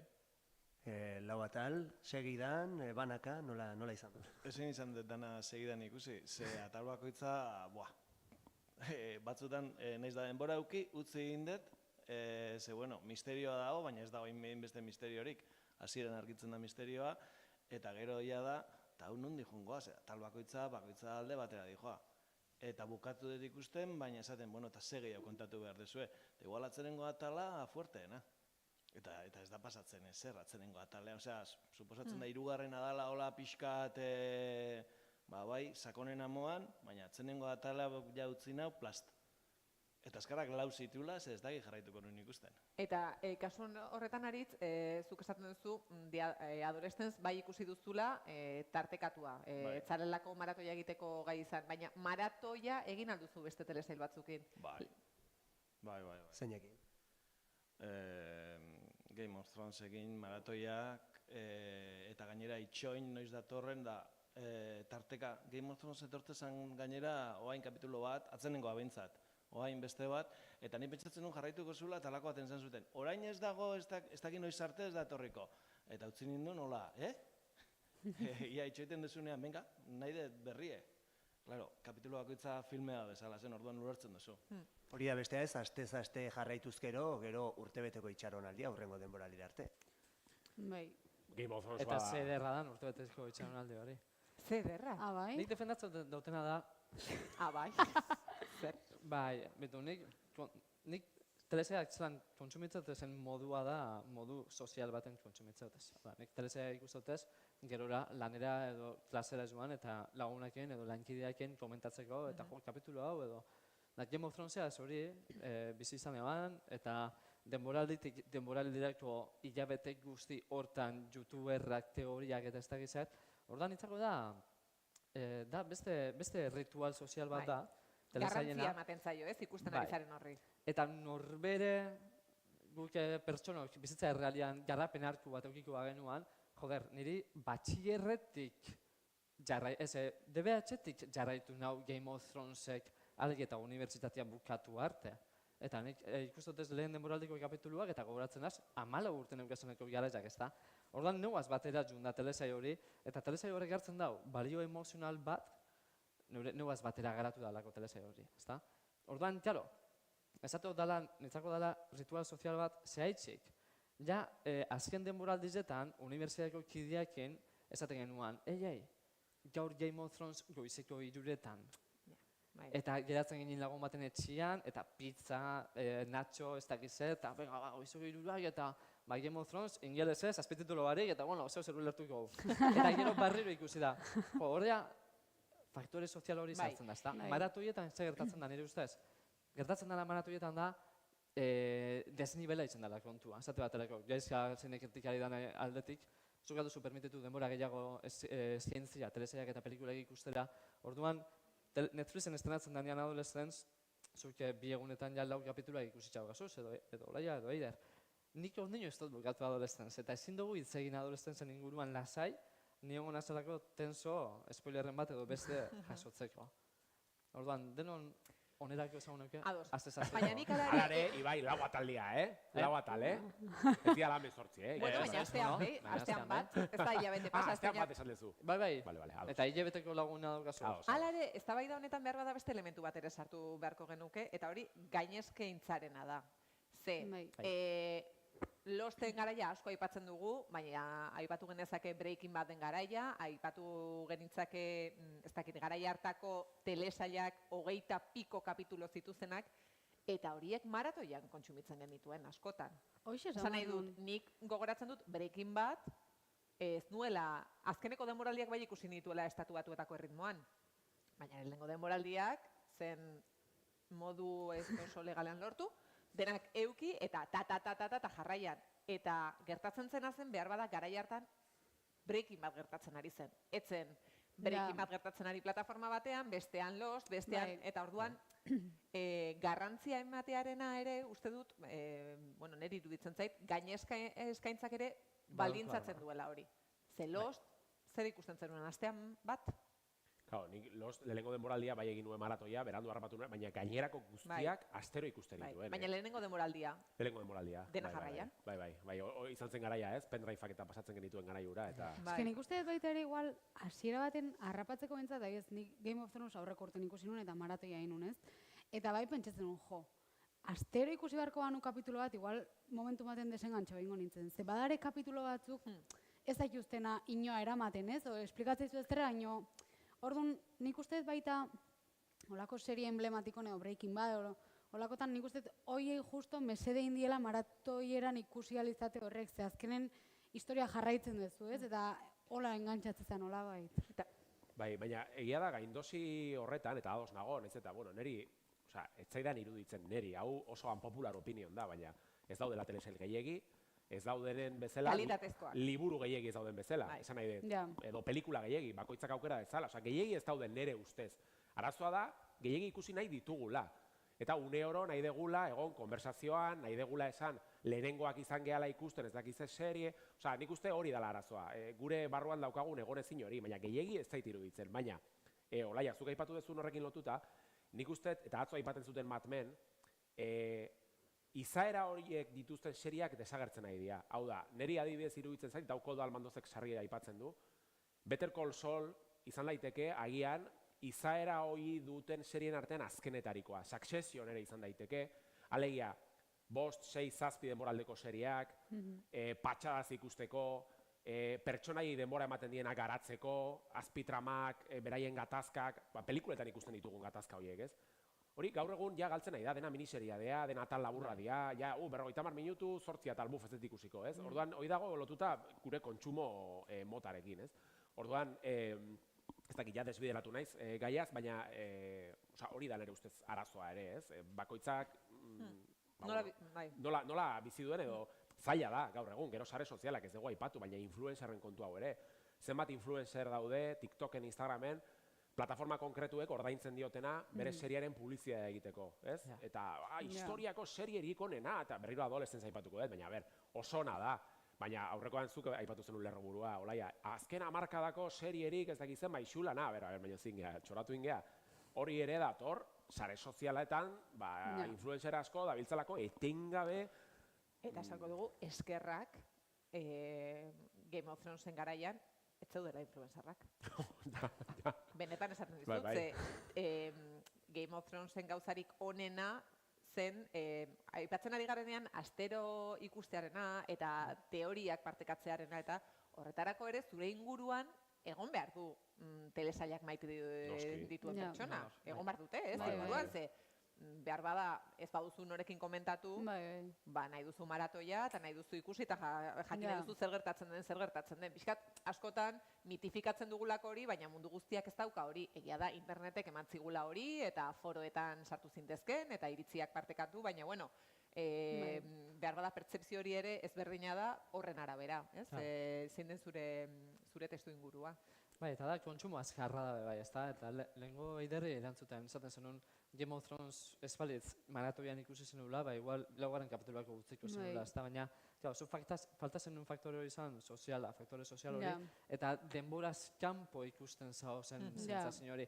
E: 4 atal, segidan, banaka, nola izan du?
F: Ezin izan dut dana segidan ikusi, ze atal bakoitza, batzutan nahiz da denbora auki, utzi egin dut, ze misterioa dago, baina ez dago beste misteriorik, hasieran argitzen da misterioa, eta gero ia da, eta hau nondi joangoa, tal bakoitza alde batera dijoa. Eta bukatu dut ikusten, baina esaten, eta ze gehiago kontatu behar dezue. Eta igual atzenengo atala fuerteena. Eta ez da pasatzen ezer atzenengo atalean. Osea, suposatzen da 3. dala hola pixkat, sakonen amoan, baina atzenengo atala ja utzi nau plast. Eta azkarrak lau zitula, ez daki jarraituko nuen ikusten.
A: Eta kasu horretan aritz, zuk esaten duzu, Adolescence bai ikusi duzula tartekatua. Etzarelako maratoia egiteko gai izan, baina maratoia egin alduzu beste telesail batzukin.
F: Bai.
E: Zeinekin?
F: Game of Thrones egin maratoiak, eta gainera itxoin noiz datorren da tarteka. Game of Thrones etortezan gainera oain kapitulo bat, atzenengoa behintzat. Oain beste bat, eta ni pentsatzen nuen jarraituko zula eta alako baten zan zuten. Orain ez dago, ez dakit noiz arte ez da etorriko. Eta utzi ninduen, hola, Ia itxoiten dezunean, venga, nahi dut berrie. Claro, kapitulo bakoitza filmea bezala zen, orduan ulertzen duzu.
E: Hori da bestea ez, aste jarraituzkero, gero urtebeteko itxaronaldia, hurrengo denboralira arte.
D: Bai.
B: Game of Thrones
C: eta zederra dan urtebeteko itxaronaldi hori.
A: Zederra?
D: Bai?
C: Nik defendatzen dautena da...
A: Bai? Zer?
C: Bai, betu, nik telesailak zelan kontsumitzatezen modua da, modu sozial baten kontsumitzates. Nik telesailak ikustotez, gerora lanera edo klasera joan eta lagunekin edo lankideekin komentatzeko eta kapitulu hau edo Game of Thronesa hori bizi izan eban eta denboraldirako hilabete guzti hortan youtuberrak, teoriak eta ez dakizat, ordan itzako da beste ritual sozial bat da,
A: Garrantzia ematen zaio, ez, ikusten ari zaren horri.
C: eta norbere guk pertsonok bizitza errealian jarrapen hartu bat eukiko bagenuan, joder, niri batxillerretik DBH-tik jarraitu nau Game of Thronesek alge eta unibertsitatea bukatu arte. Eta nik ikustotez lehen denboraldiko kapituluak eta gogoratzen az, 14 urte neukazeneko garaiak ez da. Ordan neuaz batera junda telesail hori, eta telesail horrek hartzen dau, balio emozional bat, neuaz batera garatu dalako telesail hori, ez da? Ordan, klaro, nitzako dala ritual sozial bat zehaitzik. Ja, azken denboraldizetan, unibertsitateko kideakin esaten genuan, gaur Game of Thrones goizeko 3:00. Eta geratzen ginen lagun baten etxian, eta pizza, nacho, ez dakizet, eta goizeko 3:00 eta Game of Thrones ingelesez, azpititulo barik, eta bueno, zeu zer ulertuko. Eta gero barriro ikusi da. Horrea, faktore sozial hori zartzen da, ezta? Maratoietan ze gertatzen da, nire ustez. Gertatzen dela maratoietan da, desnibela itzen dela kontua. Esate baterako, jaizka zinekirtik ari dan aldetik, zuk alduzu permititu denbora gehiago zientzia, telesailak eta pelikulak ikustera. Orduan, Netflixen estrenatzen danean Adolescence, zuk 2 egunetan ja 4 kapituluak ikusitxau gazuz, edo Olaia, edo Eider. Nik ondino ez dut bukatu Adolescence, eta ezin dugu hitz egin Adolescencen inguruan lasai, niongo nazalako tenso, spoilerren bat edo beste jasotzeko. Orduan, denon onerako ezaguneuke?
A: Ados.
C: Azte-zazteko.
A: Baina nik
B: Alare, Ibai, lau ataldia, Lau atal, Ez dira lame sortzi,
A: Bueno, baina astean bat, ez da hilabete pasa.
B: Astean bat esan dezu.
C: Bai.
B: Vale, ados.
C: Eta hilabeteko laguna daukazu.
A: Alare, eztabaida honetan behar bada beste elementu bat ere sartu beharko genuke, eta hori gainezkeintzarena da. Losten garaia asko aipatzen dugu, baina aipatu genezake Breaking Baden garaia, aipatu genitzake, ez dakit, garaia hartako telesailak 20 piko kapitulo zituzenak, eta horiek maratoian kontsumitzen genituen askotan. Esan nahi dut, nik gogoratzen dut Breaking Bad, ez nuela, azkeneko denboraldiak bai ikusi nituela estatu batuetako erritmoan, baina lehenengo denboraldiak zen modu ez oso legalean lortu, denak euki eta ta jarraian. Eta gertatzen zena zen behar bada garai hartan Breaking Bad gertatzen ari zen. Etzen Breaking Bad gertatzen ari plataforma batean, bestean Lost, bestean, eta orduan garrantzia ematearena ere uste dut, niri iruditzen zait, gainezka eskaintzak ere baldintzatzen duela hori. Ze Lost, zer ikusten zenuen astean bat?
B: Claro, nik lehenengo denboraldia bai egin nuen maratoia, berandu harrapatu nuen, baina gainerako guztiak astero ikusten dituen.
A: Baina lehenengo denboraldia.
B: Lehenengo denboraldia.
A: Dena jarraian.
B: Bai, izan zen garaia ez, pendriveak eta pasatzen genituen garaiura.
D: Nik uste dut baita ere igual, hasiera baten harrapatzeko bentsat, nik Game of Thrones aurreko urten ikusi nuen eta maratoia egin nuen, eta bai pentsatzen nuen, astero ikusi beharko banu kapitulo bat, igual momentu baten desengantxo behingo nintzen. Ze badare kapitulo batzuk, ez daituztena inoa eramaten, ez? O esplikatzeizu ez dira, ino... Orduan, nik uste baita, olako serie emblematiko edo Breaking Bad, olakotan nik uste hoiei justo mesede indiela maratoieran ikusi alizate horrek, ze azkenen historia jarraitzen duzu, ez? Eta hola engantzatzen zen, hola bait.
B: Bai, baina egia da gaindosi horretan, eta ados nago, ez eta, neri, ez zaidan iruditzen neri, hau oso unpopular opinion da, baina ez daudela telesail gehiegi, ez daudenen bezala, liburu gehiegi ez dauden bezala, esan nahi dut, edo pelikula gehiegi, bakoitzak aukera bezala, gehiegi ez dauden nere ustez. Arazoa da, gehiegi ikusi nahi ditugula. Eta une oro nahi degula, egon, konversazioan, nahi degula esan, lehenengoak izan gehala ikusten, ez dakize serie, nik uste hori dela arazoa. Gure barruan daukagun egon ezin hori, baina gehiegi ez zait iruditzen. Baina, Olaia, zuk aipatu duzun horrekin lotuta, nik uste, eta atzo aipatzen zuten Mad Men, izaera horiek dituzten seriak desagertzen nahi dira. Hau da, niri adibidez iruditzen zait, Koldo Almandozek sarri aipatzen du. Better Call Saul izan daiteke, agian, izaera hori duten serien artean azkenetarikoa. Succession ere izan daiteke. Alegia, 5, 6, 7 denboraldeko seriak, patxadaz ikusteko, pertsonai denbora ematen dienak garatzeko, azpitramak, beraien gatazkak, pelikuletan ikusten ditugun gatazka horiek, ez? hori gaur egun ja galtzen nahi da, dena miniseria dea, dena atal laburra dira, ja, 50 minutu, 8 atal buf ez dut ikusiko, ez? Orduan, hori dago lotuta gure kontsumo motarekin, ez? Orduan, ez dakit ja desbideratu naiz gaiaz, baina hori da nire ustez arazoa ere, ez? Bakoitzak nola bizi duen edo zaila da gaur egun, gero sare sozialak ez dugu aipatu, baina influencerren kontu hau ere. Zenbat influencer daude, TikToken, Instagramen, plataforma konkretuek ordaintzen diotena bere seriaren publizitatea egiteko, ez? Eta historiako serierik onena, eta berriro adolescentza aipatuko dut, baina oso ona da. Baina aurrekoan zuk aipatu zenun lerroburua, olaia, azken hamarkadako serierik ez dakizen bai xulana, baina zingea, txoratu ingea. Hori ere dator, sare sozialetan, influencer asko dabiltzalako etengabe.
A: Eta esango dugu, eskerrak Game of Thronesen garaian, ez zeudela influencerrak. Benetan esaten dizut, Game of Thronesen gauzarik onena zen, aipatzen ari garenean, astero ikustearena eta teoriak partekatzearena, eta horretarako ere zure inguruan egon behar du telesailak maite dituen pertsona. Egon behar dute, ez? Inguruan, ze behar bada ez baduzu norekin komentatu, nahi duzu maratoia eta nahi duzu ikusi eta jakin nahi duzu zer gertatzen den. Pixkat, askotan mitifikatzen dugulako hori, baina mundu guztiak ez dauka hori. Egia da, internetek eman zigula hori eta foroetan sartu zintezken eta iritziak partekatu, baina bueno, behar bada pertzepzio hori ere ezberdina da horren arabera, zein den zure testu ingurua.
C: Bai, eta da, kontsumo azkarra da bai, ezta? Eta lehengo eiderri erantzuten, esaten zenun Game of Thrones espalitz maratoian ikusi zenula, igual laugarren kapituluako utziko zenula, ezta? Baina, zu falta zenun faktore hori izan, soziala, faktore sozial hori, eta denboraz kanpo ikusten zao zen zentzazio hori.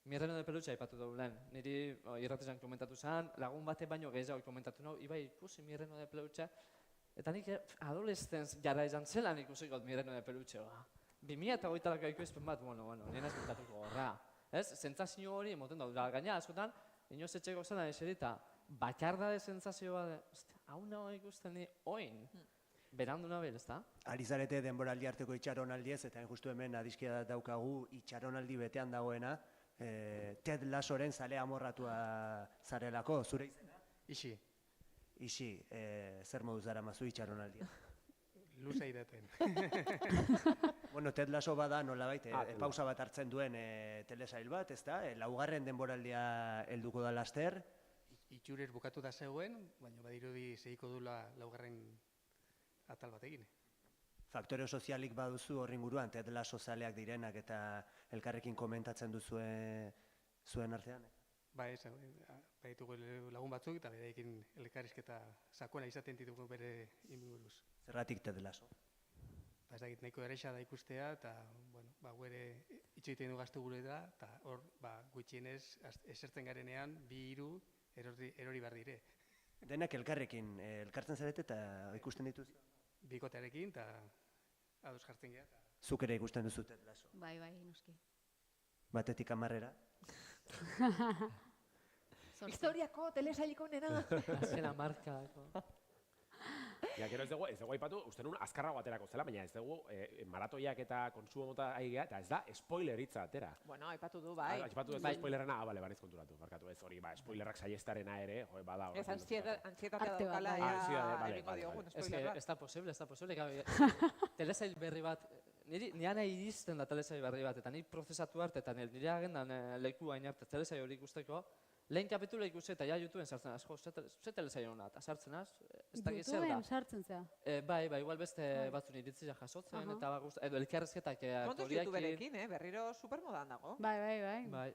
C: Mirreno de Peluche aipatu dugu lehen, niri irratizan komentatu zen, lagun bate baino gehiago komentatu nahu, ibai ikusi Mirreno de Peluche, eta nik adolescentz jara izan zelan ikusiko Mirreno de Peluche, 2008ko ikusten bat, nien ez kontatuko horra. Ez, zentzazio hori emoten dut, gaina askotan, inoz etxeko zela eserita, bakardade zentzazio bat, hau nago ikusten ni oin, berandu nabil, ez da?
E: Ari zarete denboraldi arteko itxaronaldiez, eta justu hemen adizkia daukagu itxaronaldi betean dagoena, Ted Lassoren zale amorratua zarelako, zure izena?
I: Ixi.
E: Ixi, zer moduz dara mazu itxaronaldia?
I: Luza ideten.
E: Bueno, Ted Lasso bada nolabait, pausa bat hartzen duen telesail bat, ez da? Laugarren denboraldia helduko da laster.
I: Itxurez bukatu da zegoen, baina badirudi segiko dula laugarren atal bat egin.
E: Faktore sozialik baduzu horri inguruan, Ted Lasso zaleak direnak eta elkarrekin komentatzen duzu zuen artean?
I: Ba, ez, baditugu lagun batzuk eta berekin elkarrizketa sakona izaten ditugu bere inguruz.
E: Zergatik Ted Lasso?
I: Ba, ez dakit, nahiko ereixa da ikustea, eta, bueno, guere itxoiten du gaztu gure da, eta hor, gutxienez, esertzen garenean, 2-3 erori behar dire.
E: Denak elkarrekin, elkartzen zarete eta ikusten dituz?
I: Bikotearekin, eta ados jartzen geha.
E: Zuk ere ikusten duzu Ted Lasso?
G: Bai, noski.
E: Batetik 10-era?
A: Historiako telesailiko nena.
C: Azkena markako.
B: Ja, gero ez dugu aipatu, uste nun azkarrago aterako zela, baina ez dugu maratoiak eta kontsumo mota aigea, eta ez da spoileritza atera.
A: Bueno, aipatu du, bai.
B: Aipatu ez da spoilerrena, bale, bariz konturatu, barkatu ez hori, spoilerrak saiestarena ere, bada.
A: Ez antxietatea daukala, eriko diogun spoilerrak.
C: Ez da posible, telesail berri bat, niana iristen da telesail berri bat, eta nik prozesatu arte, eta nire agendan leku hain arte telesail hori ikusteko, lehen kapitula ikusi eta ja YouTubeen sartzen asko, ze telesail hona, eta sartzen az, ez dakit zer da.
D: YouTubeen sartzen zea?
C: Bai, igual beste batzun iritzia jasotzen, eta edo elkarrezketak
A: kontuz YouTuberekin, berriro supermodan dago.
D: Bai.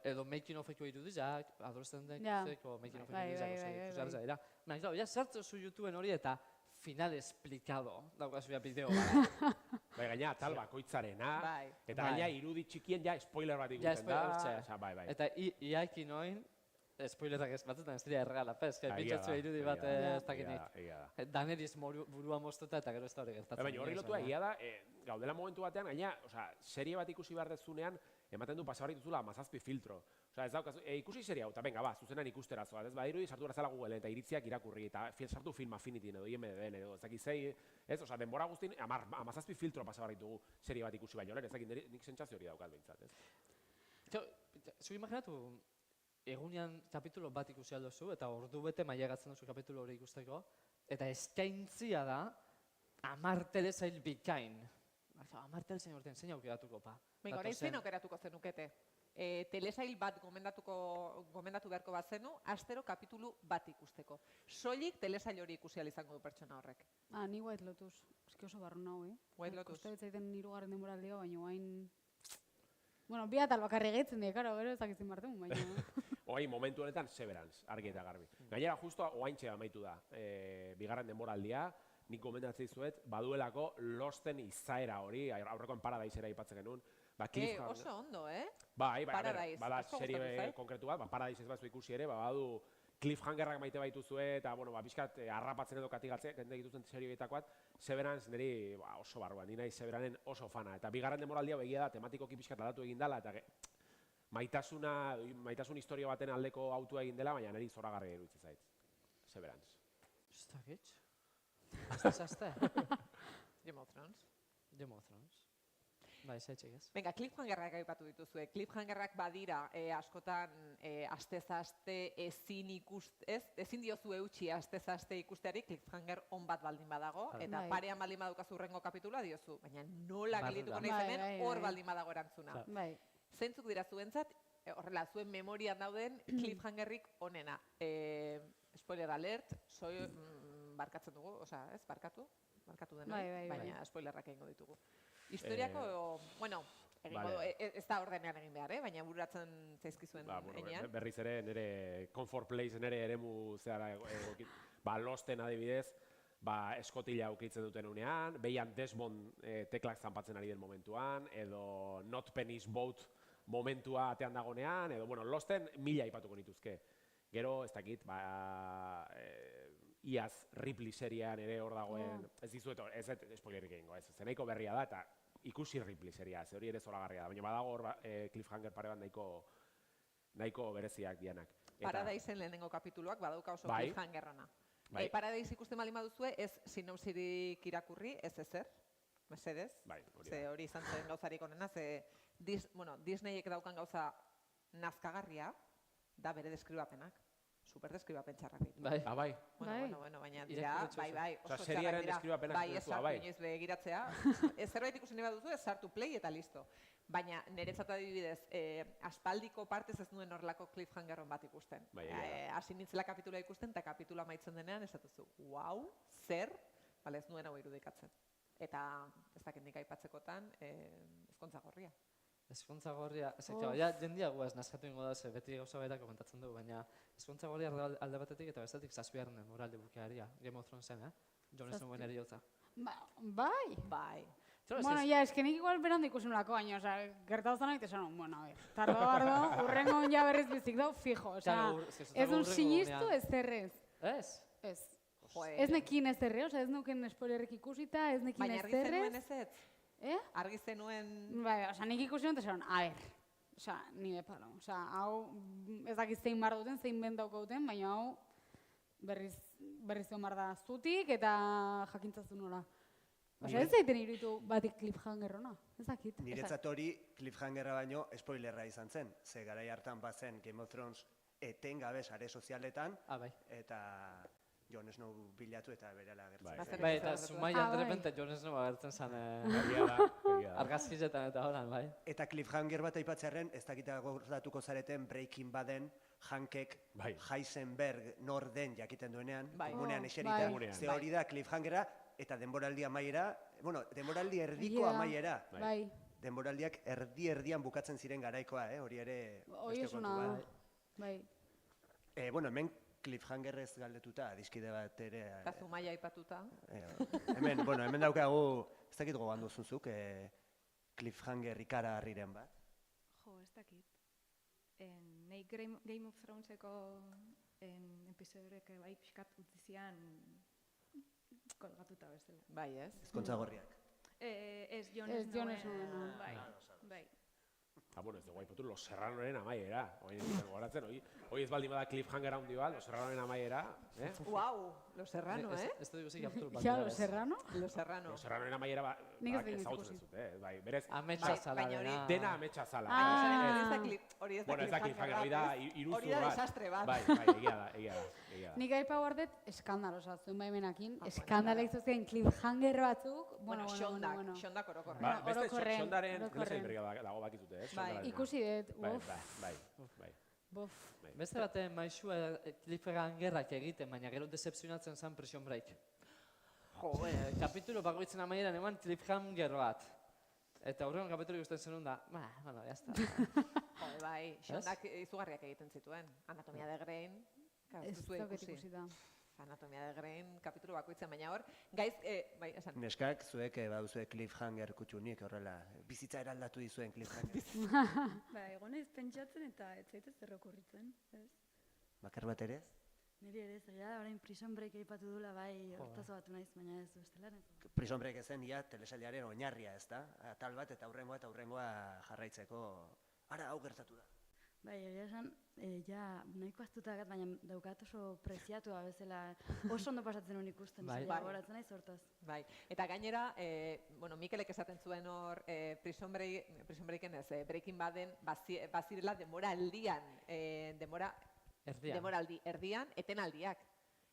C: Edo making of-eko irudiak, adolescenteko making of-eko irudiak, baina, ja sartzen zu YouTubeen hori eta final explicado, daukazu ja bideo gara.
B: Bai, gaina tal bakoitzarena, eta gaina irudi txikien ja spoiler bat ikusten da. Bai.
C: Eta iaiki noin, spoilerrak ez batzutan ez dira erregala, pintxatzu irudi bat ez dakinik. Daneriz burua moztuta eta gero ez da hori gertatzen.
B: Baina horri lotua egia da, gaudela momentu batean, gaina, serie bat ikusi behar dezunean, ematen du pasabarri duzula 17 filtro. Ez daukaz, ikusi serie hau, eta venga, zuzenan ikustera zoaz, ez badirudi sartu berazala Google eta iritziak irakurri, eta sartu Film Affinity edo IMDb edo, ez dakit zei, ez, denbora guztin, 17 filtro pasabarri dugu serie bat ikusi baino, ez dakit nik sentsazio hori daukat behintzat, ez?
C: Zu imaginatu, egunean kapitulo bat ikusi aldozu, eta ordu bete mailegatzen duzu kapitulo hori ikusteko, eta eskaintzia da 10 telesail bikain. 10 telesail urtean zein aukeratuko pa.
A: Venga, orain zein aukeratuko zenukete. Telesail bat gomendatu beharko bazenu, astero kapitulu bat ikusteko. Soilik telesail hori ikusi ahal izango du pertsona horrek.
D: Ni White Lotus. Eski oso barru nahu,
A: White Lotus.
D: Kosta betzaiten 3. denboraldia, baina guain... Bueno, bi atal bakarri gehitzen die, karo, gero ezakitzen bartun, baina...
B: Oain, momentu honetan, Severance, argi eta garbi. Gainera, justo oaintxe amaitu da. Bigarren denboraldia, nik gomendatzen dizuet, baduelako Losten izaera hori, aurrekoen Paradiseera aipatzen genuen.
A: Oso ondo,
B: Bai,
A: Paradise.
B: bada serie konkretu bat, Paradise ez bazu ikusi ere, badu cliffhangerrak maite baituzue, eta, pixkat harrapatzen edo katigatzen, jende dituzten serioetakoat, Severance niri oso barruan, ni nahi Severanen oso fana. Eta bigarren denboraldia begia da, tematikoki pixkat aldatu egin dela, eta maitasun historio baten aldeko autua egin dela, baina niri zoragarria iruditzen zait. Severance.
C: Ez dakit. Azte.
A: Game of Thrones.
C: Game of Thrones. Bai, zaitxek ez.
A: Venga, cliffhangerrak aipatu dituzue. Cliffhangerrak badira askotan astez-aste ezin diozu eutxi astez-aste ikusteari cliffhanger on bat baldin badago, eta parean baldin badukazu hurrengo kapitulua diozu, baina nola gelituko nahi zenen hor baldin badago erantzuna. Zeintzuk dira zuentzat, horrela, zuen memorian dauden cliffhangerrik onena. Spoiler alert, barkatzen dugu, barkatu denoi, baina spoilerrak egingo ditugu. Historiako, ez da ordenean egin behar, baina bururatzen zaizkizuen enean.
B: Berriz ere, nire comfort place, nire eremu zehara egokit. Losten adibidez, eskotila aukitzen duten unean, behian Desmond teklak zanpatzen ari den momentuan, edo Not Penny's Boat momentua atean dagonean, edo, Losten 1000 aipatuko nituzke. Gero, ez dakit, iaz Ripley serian ere hor dagoen, ez dizuet, ez spoilerik egingo, ez zeneiko berria da, eta ikusi Ripley seria, ze hori ere zoragarria da, baina badago hor cliffhanger pare bat nahiko bereziak dianak.
A: Paradisen lehenengo kapituluak badauka oso cliffhanger ona. Paradise ikusten baldin baduzue, ez sinopsirik irakurri, ez ezer, mesedez, ze hori izan zen gauzarik onena, ze Disneyek daukan gauza nazkagarria, da bere deskribapenak. Super deskribapen txarrak ditu.
B: Bai.
A: Bueno, baina dira, bai, oso txarrak
B: seriaren deskribapenak
A: bai, ez sartu inoiz begiratzea. Zerbait ikusen nahi baduzu, ez sartu play eta listo. Baina niretzat adibidez, aspaldiko partez ez nuen horrelako cliffhangeron bat ikusten. Hasi nintzela kapitula ikusten, eta kapitula amaitzen denean, esatuzu, wow, zer, ez nuen hau irudikatzen. Eta, ez dakit nik aipatzekotan, ezkontza gorria.
C: Ezkontza gorria, jendia guaz naskatu ingo da, beti gauza baita komentatzen dugu, baina ezkontza gorria alde batetik eta bestetik 7. denboraldi bukearia, Game of Thronesen, Jon Snowen eriotza.
A: Bai.
D: Bueno, eskenik igual berandu ikusen lako, baina, gertatu zan egite esan, tardo bardo, urrengo ja berriz bizik dau, fijo, ez duen sinistu ez zerrez.
C: Ez?
D: Ez. Ez nekin ez zerre, ez nuken spoilerrik ikusita, ez nekin ez zerrez.
A: Baina argi zenuen ez ez? Argi zenuen...
D: Bai, nik ikusi dut esan, ni bepalo. Hau, ez dakiz zein bar duten, zein bendauko duten, baina hau berriz zeon bar da zutik eta jakintzazun nola. Ez zaiten iruditu batik cliffhangerrona, ez dakit.
E: Niretzat hori cliffhangerra baino spoilerra izan zen. Ze garai hartan bazen Game of Thrones etengabe sare sozialetan, eta Jon Snow bilatu eta berela agertzen.
C: Bai, eta Zumaian derrepente Jon Snow agertzen zen argazkizetan eta horan, bai.
E: Eta cliffhanger bat aipatzearen, ez dakita gordatuko zareten Breaking Baden, Hankek, Heisenberg nor den jakiten duenean, komunean eserita, ze hori da cliffhangera, eta denboraldi amaiera, denboraldi erdiko amaiera. Denboraldiak erdian bukatzen ziren garaikoa, hori ere beste kontu bat.
D: Bai.
E: Hemen cliffhangerrez galdetuta, dizkide bat ere...
A: Eta Zumaia aipatuta.
E: Hemen daukagu, ez dakit gogoan duzuzuk, cliffhanger ikara harriren bat.
H: Jo, ez dakit. Nahi Game of Throneseko episodorek bai pixkat utzizian kolgatuta bezala.
A: Bai, ez?
E: Ezkontza gorriak.
H: Ez Jon Snowen. Bai.
B: Bueno, ez dugu aipatu Los Serranoren amaiera. Goratzen, hoi ez baldin bada cliffhanger handi bat, Los Serranoren amaiera.
A: Uau, Los Serrano,
C: Ez dut ikusi kapitulu bat.
D: Ja, Los Serrano?
A: Los Serrano.
B: Los Serranoren amaiera
D: Nik ez dut
B: ezagutzen
D: ikusi.
B: ez dut, bai, berez.
C: Ametsa zala.
A: baina hori-
C: dena.
B: Dena ametsa zala.
A: Hori ez da
B: Bueno, ez da cliffhanger, hori da iruzur bat.
A: Hori da desastre bat.
B: Bai, egia da.
D: Nik aipa guardet eskandalosa zuen baimenakin. Eskandala izuzien cliffhanger batzuk.
A: Bueno, xondak orokorren.
B: Ba, beste
D: Orokorren,
B: xondaren
D: orokorren.
B: berria dago bakizute, ez?
A: Bai.
B: Xondarena.
D: Ikusi dut,
B: Bai,
D: uf.
B: bai.
D: Bof.
C: Beste baten maixua cliffhangerrak egiten, baina gero decepzionatzen zen Prison Break. Kapitulu bakoitzen amaieran eman cliffhanger bat. Eta horren kapitulu ikusten zenun da, bueno, jazta.
A: Bai, xondak izugarriak egiten zituen. Anatomia de Grain,
D: Ez dauket ikusi da.
A: Anatomia de Grain, kapitulu bakoitzen, baina hor, gaiz, bai, esan.
E: Neskak, zuek baduzue cliffhanger kutxunik horrela, bizitza eraldatu dizuen cliffhanger.
H: Ba, egon naiz pentsatzen eta ez zaitez errokurritzen, ez?
E: Bakar bat ere ez?
G: Niri ere, zaila da, orain Prison Break aipatu dula, bai, hortazo batu naiz, baina ez bestelan ez.
E: Prison Break ezen ja telesailaren oinarria, ez da? Atal bat eta aurrengoa jarraitzeko, ara hau gertatu da.
G: Bai, egia esan, ja, nahiko aztuta gat, baina daukat oso preziatua bezala, oso ondo pasatzen hon ikusten,
C: Bai.
G: zaila, goratzen naiz hortaz.
A: Bai, eta gainera, bueno, Mikelek esaten zuen hor, Prison Breaken ez, Breaking Baden bazirela demoraldian, demoraldi erdian, etenaldiak.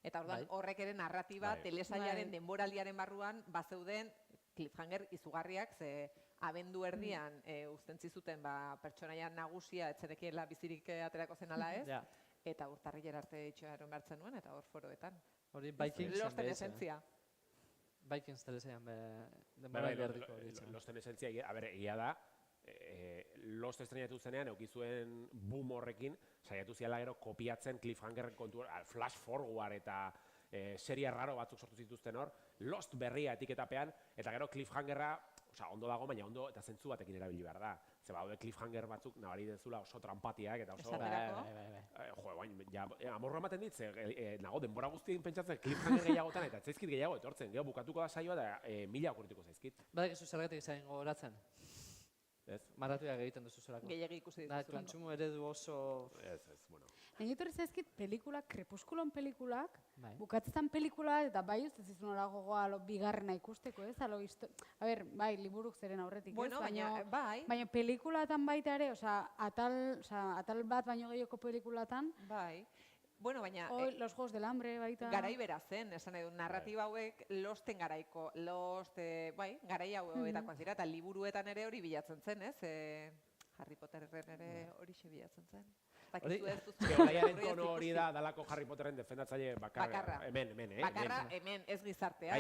A: Eta orduan horrek ere narratiba, telesailaren denboraldiaren barruan, bazeuden cliffhanger izugarriak, ze abendu erdian uzten zizuten pertsonaia nagusia etzerekiela bizirik aterako zen ala ez, eta urtarrilera arte itxoaron behartzen nuen, eta hor foroetan.
C: Hori Vikings
A: Losten esentzia.
C: Vikings telesean denbora berdiko hori.
B: Losten esentzia, egia da, Lost estrenatu zenean, eukizuen boom horrekin, saiatu ziala gero kopiatzen cliffhanger kontu, flash forward eta serie raro batzuk sortu zituzten hor, Lost berria etiketapean, eta gero cliffhangerra, ondo dago, baina ondo eta zentzu batekin erabili behar da. Ze baude cliffhanger batzuk nabari dezula oso trampatiak eta oso... Amorro ematen dit, nago denbora guztien pentsatzen cliffhanger gehiagotan eta etzaizkit gehiago etortzen. Gero bukatuko da saioa da 1000 okurrituko zaizkit.
C: Badak ezu zergatik izan gogoratzen?
B: Ez?
C: Maratuak egiten duzu zorako.
A: Gehiagi ikusi
C: Da,
A: dituzulako.
C: kontsumo eredu oso...
B: Ez, bueno.
D: Nire etorri zaizkit pelikulak, Krepuskulon pelikulak, bukatzetan pelikula eta bai uste zizun hori gogoa bigarrena ikusteko, ez? A ber, bai, liburuk zeren aurretik, ez? Baina pelikulatan baita ere, atal bat baino gehioko pelikulatan.
A: Bai. Bueno, baina...
D: Los Juegos del Hambre baita...
A: Garai bera zen, esan edo, narratiba hauek Losten garaiko, bai, garai hauetakoak dira, eta liburuetan ere hori bilatzen zen, ez? Harry Potterren ere hori bilatzen zen.
B: Garaiaren tono hori da, dalako Harry Potteren defendatzaile bakarra. Hemen.
A: Bakarra, hemen, ez gizartea.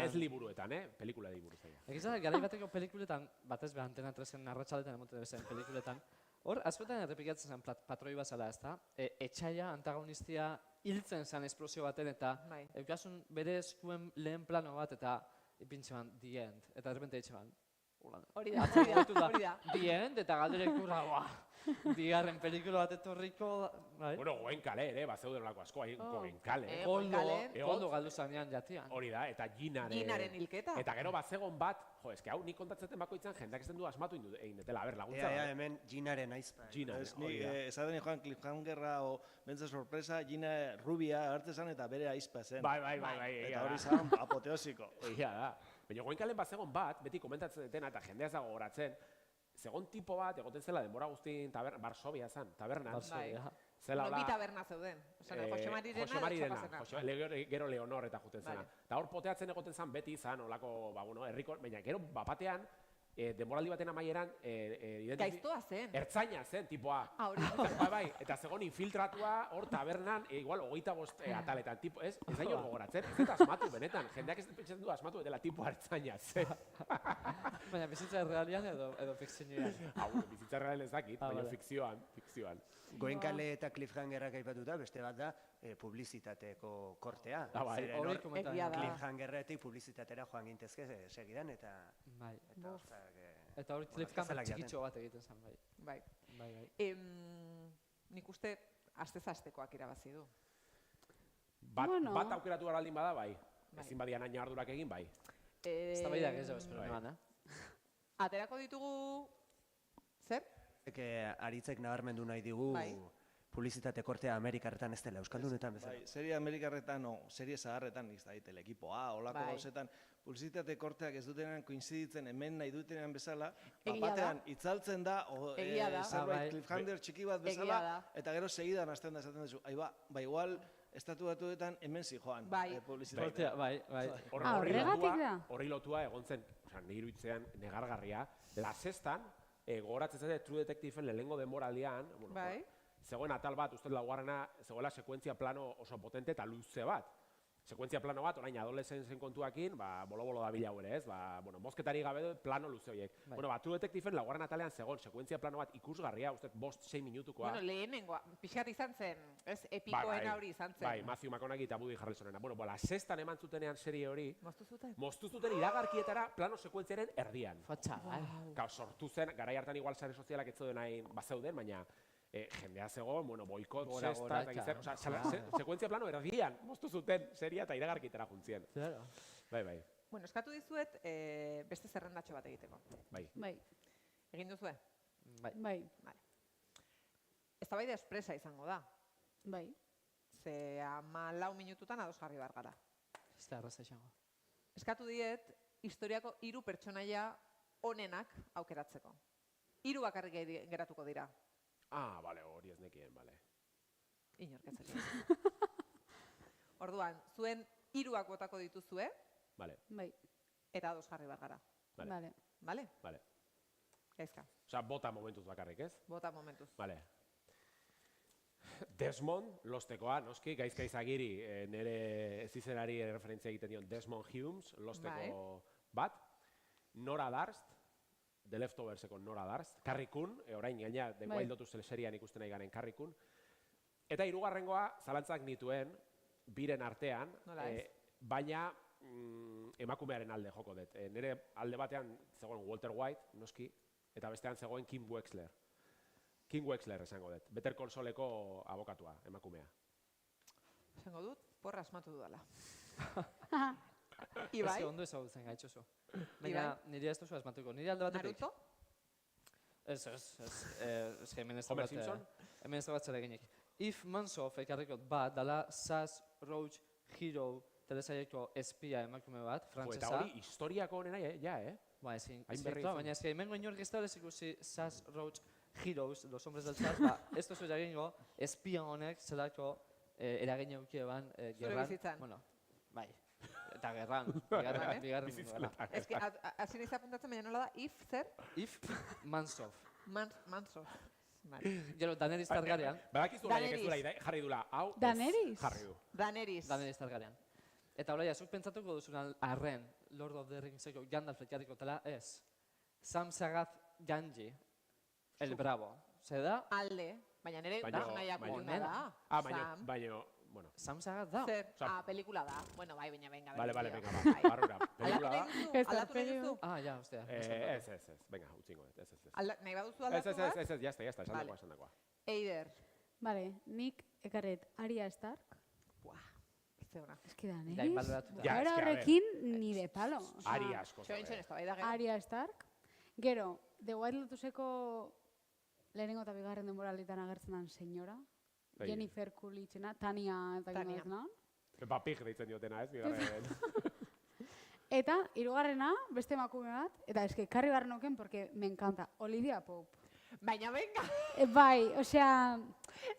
B: Ez liburuetan, pelikula liburu zaila.
C: Egizan, garai bateko pelikuletan, batez behar Antena 3-en narratxaletan emoten bezen pelikuletan, hor, askotan errepikatzen zen patroi bazala, ez da? Etxaia, antagonistia, hiltzen zen esplosio baten, eta eukasun bere eskuen lehen plano bat, eta ipintxe ban, the end. Eta errepente ditxe ban,
A: hori da.
C: The end, eta galderek urra, bigarren pelikula bat etorriko...
B: Bueno, Goenkale ere, bazeuden olako asko, Goenkale.
C: Koldo galdu zanean jatian.
B: Hori da, eta
A: Ginaren hilketa.
B: Eta gero bazegon bat, eske hau nik kontatzeten bakoitzan jendeak ez den du asmatu egin dutela, laguntza.
E: Hemen Ginaren aizpa.
F: Ezaten joan cliffhangerra o bentsa sorpresa, Gina rubia hartzezan eta bere aizpa zen.
B: Bai.
F: Eta hori zan apoteosiko.
B: Egia da. Baina Goenkalen bazegon bat, beti komentatzen dutena eta jendea zago goratzen, zegon tipo bat, egoten zela denbora guztien Varsovia zen, tabernan.
A: Bi taberna zeuden. Jose Marirena,
B: gero Leonor eta juten zena. Eta hor poteatzen egoten zen beti izan, olako, herriko, baina gero bapatean, denboraldi baten amaieran...
A: Gaiztoa zen.
B: Ertzaina zen, tipoa. Bai, eta zegoen infiltratua hor tabernan, igual 25 ataletan, tipo, ez da hor gogoratzen, ez eta asmatu benetan, jendeak ez pentsatzen du asmatu dela tipoa ertzaina zen.
C: Baina bizitza realian edo fikzioan?
B: Bizitza realian ez dakit, baina fikzioan.
E: Goenkale eta cliffhangerrak aipatuta, beste bat da publizitateko kortea. Cliffhangerretik publizitatera joan gintezke segidan eta...
C: Eta hori cliffhanger txikitxo bat egiten zen,
A: bai. Nik uste astez-astekoak irabazi du.
B: Bat aukeratu gara aldin bada, bai. Ezin badian aina ardurak egin, bai.
C: Ez da baidak ez da, espero neban,
A: Aterako ditugu... Zer?
E: Aritzek nabarmendu nahi digu
A: Bai.
E: publizitate kortea Amerikarretan ez dela, Euskaldunetan bezala.
F: Bai, serie Amerikarretan, serie zaharretan, ez da, telekipo A, olako
A: Bai.
F: gauzetan, publizitate korteak ez dutenean koinziditzen hemen nahi dutenean bezala,
A: Egia
F: batean itzaltzen da,
A: Egia da.
F: zerbait
C: Bai.
F: cliffhanger txiki bat
A: Egia
F: bezala,
A: da.
F: eta gero segidan hasten da esaten duzu, ba igual, estatu batuetan hemen zijoan,
A: Bai.
F: publizitatea.
C: Bai.
D: Horregatik da.
B: Horri lotua egon zen, nire itzean negargarria, La Sextan, gogoratzen zate True Detectiveen lehenengo denboraldian,
A: Bai.
B: zegoen atal bat, uste laugarrena, zegoela sekuentzia plano oso potente eta luze bat. Sekuentzia plano bat, orain adolescentzen kontuakin, bolo-bolo da bila ere ez, mozketari gabe plano luze horiek. True Detectiveen laugarren atalean zegoen sekuentzia plano bat ikusgarria, uste 5-6 minutukoa.
A: Bueno, lehenengoa, pixkat izan zen, ez, epikoena hori izan zen.
B: Bai, Matthew McConaughey eta Woody Harrelsonena. La Sextan eman zutenean serie hori,
A: Moztu zuten?
B: iragarkietara plano sekuentziaren erdian.
C: Chaval.
B: Sortu zen, garai hartan igual sare sozialak ez zeuden hain bazeuden, baina jendea zegoen, boikot, sexta, sekuentzia plano erdian, moztu zuten seria eta iragarkietara juntzien.
C: Claro.
B: Bai.
A: Bueno, eskatu dizuet beste zerrendatxo bat egiteko.
D: Bai.
A: Egin duzue?
D: Bai.
A: Eztabaida espresa izango da.
D: Bai.
A: Ze 14 minututan ados jarri behar gara.
C: Ez da arraza izango.
A: Eskatu diet, historiako 3 pertsonaia onenak aukeratzeko. 3 bakarrik geratuko dira.
B: Bale, hori ez nekien, bale.
A: Inorketzeko. Orduan, zuen 3 botako dituzue,
B: Bale,
D: Bai.
A: eta ados jarri behar gara.
D: Vale.
A: Bale?
B: bale.
A: Gaizka,
B: Osa, bota momentuz bakarrik, ez?
A: bota momentuz.
B: Bale. Desmond, lostekoa, noski, gaizka izagiri, nire ezizenari referentzia egiten dion Desmond Humes, losteko bat. Nora Darst, The Leftoverseko Nora Darst. Carrie Coon, orain gaina, The Wild Lotus serian ikusten nahi garen Carrie Coon. Eta hirugarrengoa, zalantzak nituen, biren artean, baina emakumearen alde joko dut. Nire alde batean zegoen Walter White, noski, eta bestean zegoen Kim Wexler. Kim Wexler esango dut, Better Call Sauleko abokatua, emakumea.
A: Esango dut, porra asmatu dudala.
C: Ez
A: Ibai?
C: ondo ezagutzen gaitxoso. Baina nire ez duzu asmatuko. Nire alde batetik.
A: Naruto?
C: Ez, hemen ez da
B: Homer
C: bat.
B: Simpson?
C: Hemen ez da bat zer eginik. If Mansof ekarrikot bat, dala Sass Roach Hero telesaieko espia emakume bat,
B: Eta
C: frantzesa.
B: hori historiako honena, ja,
C: Ba, ezin,
B: berri
C: zirtua,
B: izan.
C: baina ezke hemengo inork ez da ikusi Sass Roach Heroes, los hombres del Sass, ez duzu eragingo, espia honek zelako eragin eukie ban gerran.
A: bizitzan.
C: Bueno, bai. Eta gerran, bigarren gerran.
A: Ez que, hasi nahi apuntatzen, baina nola da, if zer?
C: If Mansof.
A: Mansof.
C: Gero, Daenerys Targaryen.
B: Badakizu nahi ez dula jarri dula, hau ez
D: Daenerys?
B: jarri du.
A: Daenerys.
C: Daenerys Targaryen. Eta hola, zuk pentsatuko duzun arren, Lord of the Ringseko Gandalf ekarriko tela, ez. Sam Sagat Ganji, el bravo. Zer da?
A: Alde, baina nire personaiak ona da.
B: Baina, bueno.
C: Sam Sagat da.
A: Zer? Pelikula da. Bueno, bai, baina venga.
B: Vale, venga, barrura.
A: Pelikula da. Aldatu nahi duzu?
C: Ja, ostia.
B: Ez, venga, utzingo dut, ez.
A: Nahi baduzu aldatu bat?
B: Ez, jazta, esan dakoa.
A: Eider.
D: Vale, nik ekarret Arya Stark.
A: Buah, zeona.
D: Eski Daenerys.
B: Ja,
D: Ahora horrekin ni de palo.
B: Arya asko.
A: Txoin, ez da gero.
D: Arya Stark. Gero, The White Lotuseko lehenengo eta bigarren denboralditan agertzen den senyora. Jennifer Coolidgena, Tania eta gino ez non.
B: Pig deitzen diotena, ez, bigarren.
D: Eta, hirugarrena, beste emakume bat, eta eske, karri behar noken, porque me encanta, Olivia Pope.
A: Baina, venga!
D: Bai, osea...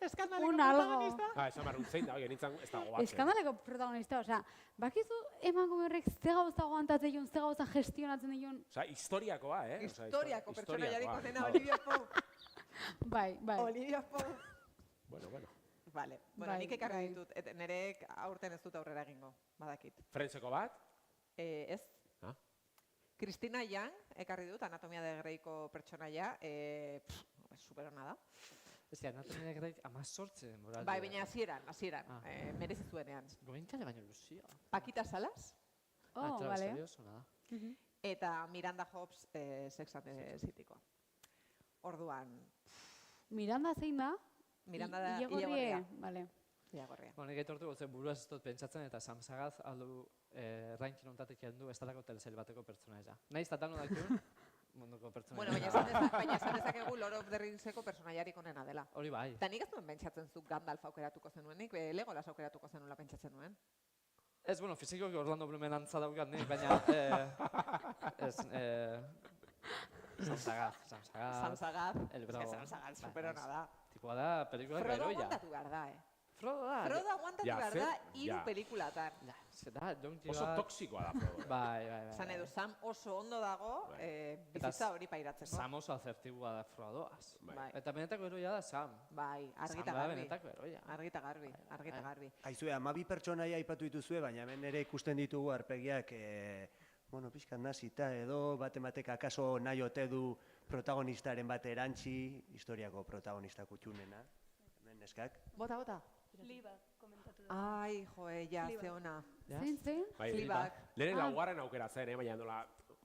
A: Eskandaleko
D: protagonista.
B: Esan barru, zein da, genintzen ez dago bat.
D: Eskandaleko protagonista, osea, bakizu emakume horrek ze gauza aguantatzen dion, ze gauza gestionatzen dion.
B: Osea, historiakoa,
A: Historiako pertsonaiarik onena Olivia Pope.
D: Bai.
A: Olivia Pope.
B: Bueno.
A: Vale, nik ekarri ditut, nerek aurten ez dut aurrera egingo, badakit.
B: Friendseko bat?
A: Ez. Christina Yang ekarri dut, Anatomia de Greyko pertsonaia, superona da.
C: Ez que Anatomia de Grey 18 denboraldi.
A: Bai, baina hasieran, merezi zuenean.
C: Gomentale baino luzia.
A: Paquita Salas.
D: Oh, vale.
A: Eta Miranda Hobbs, Sex and the Cityko. Orduan.
D: Miranda zein da?
A: Miranda da
D: Ilegorria. Vale.
A: Ilegorria.
C: Bueno, nik aitortu gotzen buruaz ez dut pentsatzen eta Sam Sagaz aldu rankin ontatek heldu ez dalako telesail bateko pertsonaia. Naiz tatano dakiun, munduko pertsona.
A: Bueno, baina esan dezakegu Lord of the Ringseko personaiarik onena dela.
C: Hori bai.
A: Eta nik ez nuen pentsatzen zuk Gandalf aukeratuko zenuenik, Legolas aukeratuko zenuela pentsatzen nuen.
C: Ez, bueno, fizikoki Orlando Blumen antza daukat nik, baina... Ez,
A: Samsagaz.
C: El Bravo.
A: Samsagaz, superona da.
C: Tipua da, pelikula
A: Frodo
C: heroia.
A: aguantatu behar da,
C: Frodo da.
A: Frodo aguantatu
B: Ja,
A: behar
B: zer?
A: da, 3
B: Ja.
A: pelikulatan.
C: Ja, da, donki
B: Oso
C: bat...
B: toksikoa da Frodo.
C: Bai.
A: Esan edo, Sam oso ondo dago, bizitza hori pairatzeko.
C: Sam oso azertibua da Frodoaz.
A: Bai.
C: Eta benetako heroia da Sam.
A: Bai, argita
C: Sam da
A: garbi.
C: benetako heroia.
A: Argita garbi, argita garbi.
E: Aizue, 12 pertsonaia aipatu dituzue, baina hemen ere ikusten ditugu arpegiak, bueno, pixkat nazita edo, batek akaso nahi ote du protagonistaren bat erantzi, historiako protagonista kutxunena. Hemen neskak.
A: Bota.
H: Fleabag komentatu da.
A: Ai, joe, ja,
H: Fleabag.
A: ze ona.
D: Zein?
B: Bai,
A: Fleabag.
B: Lehen laugarren aukera zen, baina nola,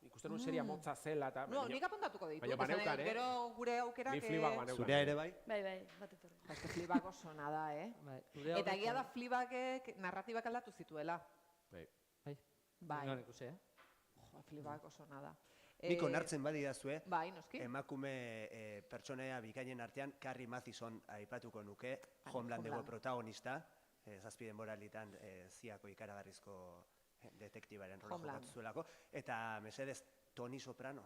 B: ikusten nuen seria motza zela eta...
A: No, nik apuntatuko ditut.
B: Baina baneukan,
A: Gero gure aukerak...
B: Ni Fleabag baneukan.
E: Zurea ere bai?
H: Bai, bat etorri.
A: Eske Fleabag oso ona da,
C: Bai,
A: Eta egia da Fleabagek narratibak aldatu zituela.
B: Bai.
A: Bai.
C: Non ikusi,
A: Jo, Fleabag oso ona da.
E: Nik onartzen badidazue,
A: Bai, noski.
E: emakume pertsonaia bikainen artean Carrie Mathison aipatuko nuke,
A: Homeland.
E: Homelandeko protagonista, zazpi denboralitan ziako ikaragarrizko detektibaren rola
A: Homeland.
E: jokatu zuelako, eta mesedez Tony Soprano.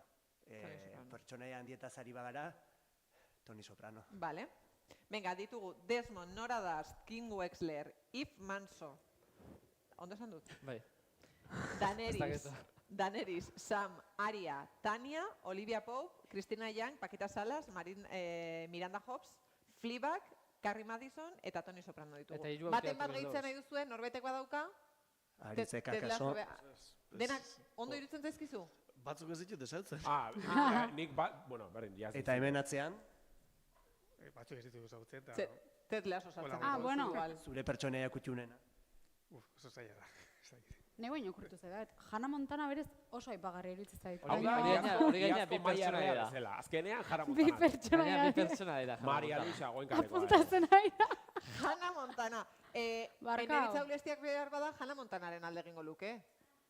E: Pertsonaia handietaz ari bagara, Tony Soprano.
A: Vale. Venga, ditugu Desmond, Nora Dust, King Wexler, Eve Manso. Ondo esan dut?
C: Bai.
A: Daenerys, Sam, Arya, Tanya, Olivia Pope, Christina Young, Paquita Salas, Miranda Hobbs, Fleabag, Carrie Madison eta Tony Soprano ditugu.
C: Eta hiru
A: Baten
C: aukeratu
A: bat
C: behar
A: gehitzen
C: dugu.
A: nahi duzue, norbetek badauka?
E: Aritzek
A: Ted
E: akaso,
A: Lasso Denak ondo irutzen zaizkizu?
F: Batzuk ez ditut esaltzen.
B: Nik bueno, berdin, jaz.
E: eta hemen atzean,
I: Batzuk ez ditugu ezagutzen, eta...
A: Ted Lasso saltzen.
I: Ah,
D: bueno.
E: zure pertsonaia kutxunena.
I: Oso zaila da. ez dakit.
D: Ne baino kurtu zaidat. Hannah Montana berez oso aipagarri iruditzen zait.
B: Hau da,
C: Baina- hori gaina bi
B: iazko Maria
C: pertsona
B: Rea
C: dira.
B: bezala. Azkenean jara
D: Bi
B: Montana.
D: pertsona
C: Baina bi pertsona dira.
B: Maria Luisa goenkarekoa.
D: apuntatzen ari da.
A: Hannah Montana.
D: Barkau.
A: Eneritza Ulestiak behar bada Hannah Montanaren alde egingo luke.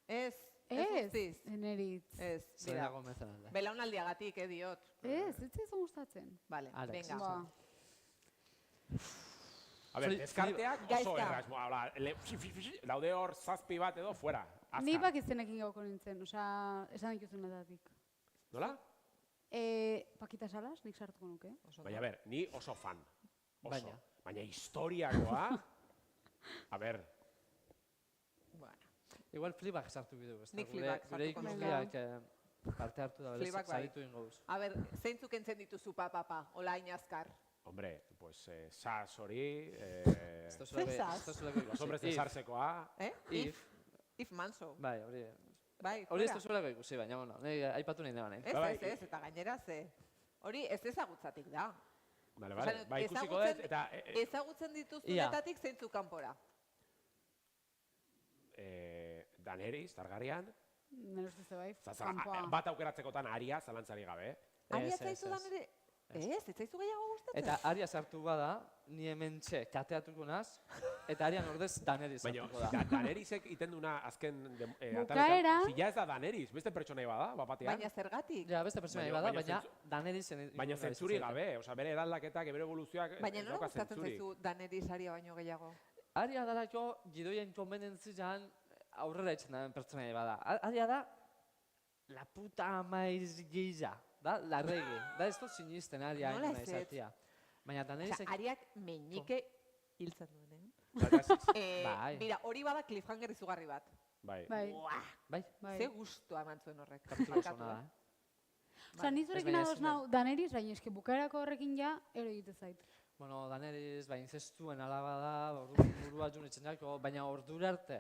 A: Ez guztiz.
D: Eneritz.
A: Ez,
C: Selena
A: mira.
C: Gomez alde.
A: Belaunaldiagatik, diot.
D: Ez zaizun gustatzen.
A: Vale,
C: Alex.
A: venga.
D: Ba.
B: A ber, deskarteak oso
A: Gaizka.
B: erraz. Daude hor zazpi bat edo fuera.
D: Ni
B: Azkar.
D: bakizenekin gauko nintzen, osea, esan dituzunetatik.
B: Nola?
D: Paquita Salas, nik sartuko nuke.
B: Baina, a ber, ni oso fan. Oso.
C: Baina.
B: Baina historiakoa... A ber,
A: Bueno,
C: Igual Fleabag sartu bidu, ez da?
A: Nik Fleabag
C: Gure
A: sartuko nuke.
C: ikusleak parte hartu da, berez,
A: Fleabag bai.
C: saritu ingoguz.
A: a ber, zeintzuk entzen dituzu papa, ola inazkar.
B: hombre, pues Sas hori...
C: Ez duzuleko ikusi.
B: Los hombres de
C: If.
B: Sarsekoa...
C: If.
A: If Manso.
C: Bai, hori.
A: Bai,
C: Hori ez
A: fuera.
C: duzuleko ikusi, baina, bueno, nahi aipatu nahi dena nahi.
A: Ez, eta gainera ze. Hori ez ezagutzatik da.
B: Vale,
A: Osea,
B: vale. Bai, ikusiko dut, eta...
A: Ezagutzen dituzunetatik zeintzuk kanpora.
B: Daenerys, Targaryen...
D: Nire ustez bai, kanpoa.
B: Bat aukeratzekotan Arya, zalantzari gabe.
A: Aria
C: Ez,
A: zaizu
C: ez,
A: da
C: ez.
A: nire... Ez zaizu gehiago gustatzen?
C: Eta Arya sartu bada, ni hemen txe kateatuko naz, eta Aryan ordez Daenerys
B: Baina,
C: sartuko da.
B: Daenerysek iten duna azken...
D: Bukaera.
B: Zila ez da Daenerys, beste pertsonai bada, bapatean.
A: Baina zergatik?
C: Ja, beste pertsona
B: Baina-
C: bada,
B: baina
C: baina Daenerysen...
B: Baina zentzuri gabe, osea, bere eraldaketak, bere evoluzioak...
A: Baina nola
B: dauka
A: gustatzen
B: zentzuri.
A: zaizu Daenerys Aria baino gehiago?
C: Arya darako gidoien konbenentzian aurrera etxen daren pertsona bada. Arya da la puta amaiz giza, da, larregi. Da ez dut sinisten Arya
A: Nola
C: hain
A: ezetz?
C: izatea. Baina
A: Osea,
C: Daenerysek...
A: Ariak meñike hiltzen duenean.
C: Bai.
A: Mira, hori bada cliffhanger izugarri bat.
B: Bai.
D: Bai,
C: Bai,
D: bai.
A: Ze gustua eman zuen horrek.
C: kapitulo
A: Barkatu,
C: zona da,
D: Osea, ni zurekin
C: baina
D: ados
C: ezin da.
D: nau Daenerys, baina eski bukaerako horrekin ja, ero egite zait.
C: Bueno, Daenerys, baina inzestuen alaba da, orduan burua junitzen jako, baina ordura arte,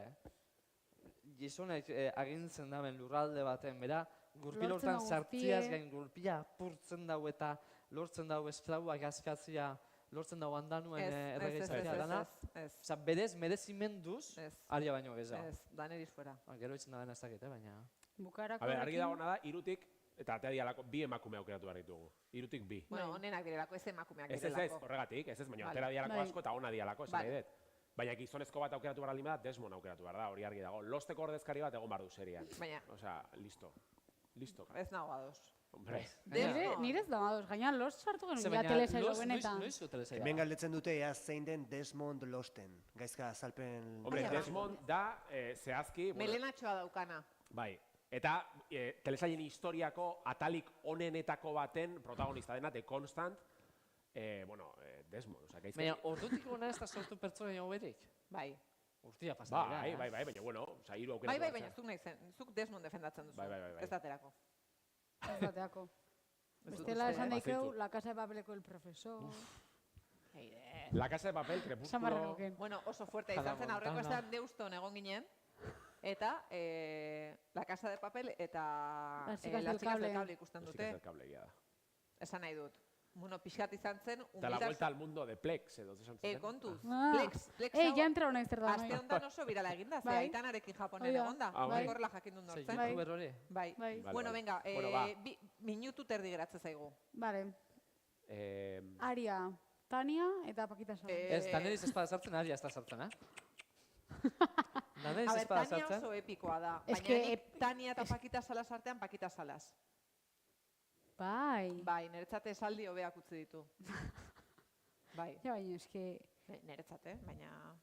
C: gizonek agintzen daben lurralde baten, bera, gurpil
D: Lortzen
C: hortan
D: dau
C: sartziaz
D: guztie.
C: gain gurpila apurtzen dau eta lortzen dau esklabuak askatzia, lortzen dau handanuen erregeizatzea dana.
A: ez,
C: Osa, berez, merezimenduz,
A: ez,
C: Arya baino gehiago.
A: ez, Daenerys fuera.
C: Gero etxen da dena ez dakit, baina...
D: Bukaerako
B: A ber, argi
D: horrekin...
B: dagoena da, irutik, eta atea dialako, bi emakume aukeratu behar ditugu. Irutik bi.
A: Bueno, honenak direlako, ez emakumeak
B: Ez,
A: direlako.
B: horregatik, ez, baina
A: Vale.
B: atera dialako
D: Bai.
B: asko eta ona dialako, esan
A: Vale.
B: nahi dut. Baina gizonezko bat aukeratu behar bada, Desmond aukeratu behar da, hori argi dago. Losteko ordezkari bat egon behar du serian.
A: Baina,
B: Osea, listo. Listo.
A: ez nago ados.
B: Hombre,
D: Nire ez da madoz, gainean los sartu genuen ja
C: baina
D: telesailo
C: Lost
D: benetan.
C: noiz telesaila?
E: Hemen galdetzen dute ea zein den Desmond Losten. Gaizka azalpen...
B: hombre, Desmond da zehazki... bueno,
A: Melenatxoa daukana.
B: bai, eta telesailen historiako atalik onenetako baten protagonista dena, The Constant, Desmond, oza, gaizka...
C: Baina, ordutik gona ez da sortu pertsona hoberik?
A: Bai.
C: Urtia pasa dira.
B: Bai, baina, bueno, oza, hiru aukeratu
A: Bai, baina zuk nahi zen. Zuk Desmond defendatzen duzu.
B: Bai.
A: Ez daterako.
D: Ez bateako.
A: Ez dut
D: Bestela
A: uste,
D: esan
A: eh?
D: daikeu, La Casa de Papeleko el profesor.
B: La Casa de Papel,
D: Samarra
B: Crepúsculo...
D: nuken.
A: Bueno, oso fuerte
C: Hannah
A: izan zen, aurreko
C: Montana.
A: esan Deuston egon ginen, eta La Casa de Papel eta
D: Las chicas
A: Las
D: del
A: chicas del
D: cable.
A: cable ikusten
B: Chicas
A: dute.
B: del cable, egia da.
A: Esan nahi dut. Bueno, pixkat izan zen,
B: Eta la vuelta al mundo de Plex, edo esan zuten.
A: kontuz.
D: Ah.
A: Plex
D: Ja entra hona izter da.
A: aste honetan oso birala eginda, ze
D: Bai.
A: aitanarekin Japonen
D: Hoi da.
A: egonda.
B: Ah, bai.
A: Horrela jakin dut
C: Zer,
A: nortzen.
C: youtuber hori?
A: Bai.
D: Bai.
B: Vale,
A: Bueno,
B: vale.
A: venga,
B: Bueno, ba.
A: minutu terdi geratzen zaigu.
D: Vale.
B: Eh,
D: Aria, Tania eta Pakita Sala.
C: Ez, Daneriz ez bada sartzen, Aria ez da sartzen, Daneriz
A: A
C: ez
A: ber,
C: bada
A: Tania
C: sartzen.
A: oso epikoa da.
D: Es
A: Baina
D: que
A: nik Tania eta Pakita Salas artean Pakita Salas.
D: Bai.
A: Bai, niretzat esaldi hobeak utzi ditu. Bai,
D: Ja, baina eske
A: niretzat, baina...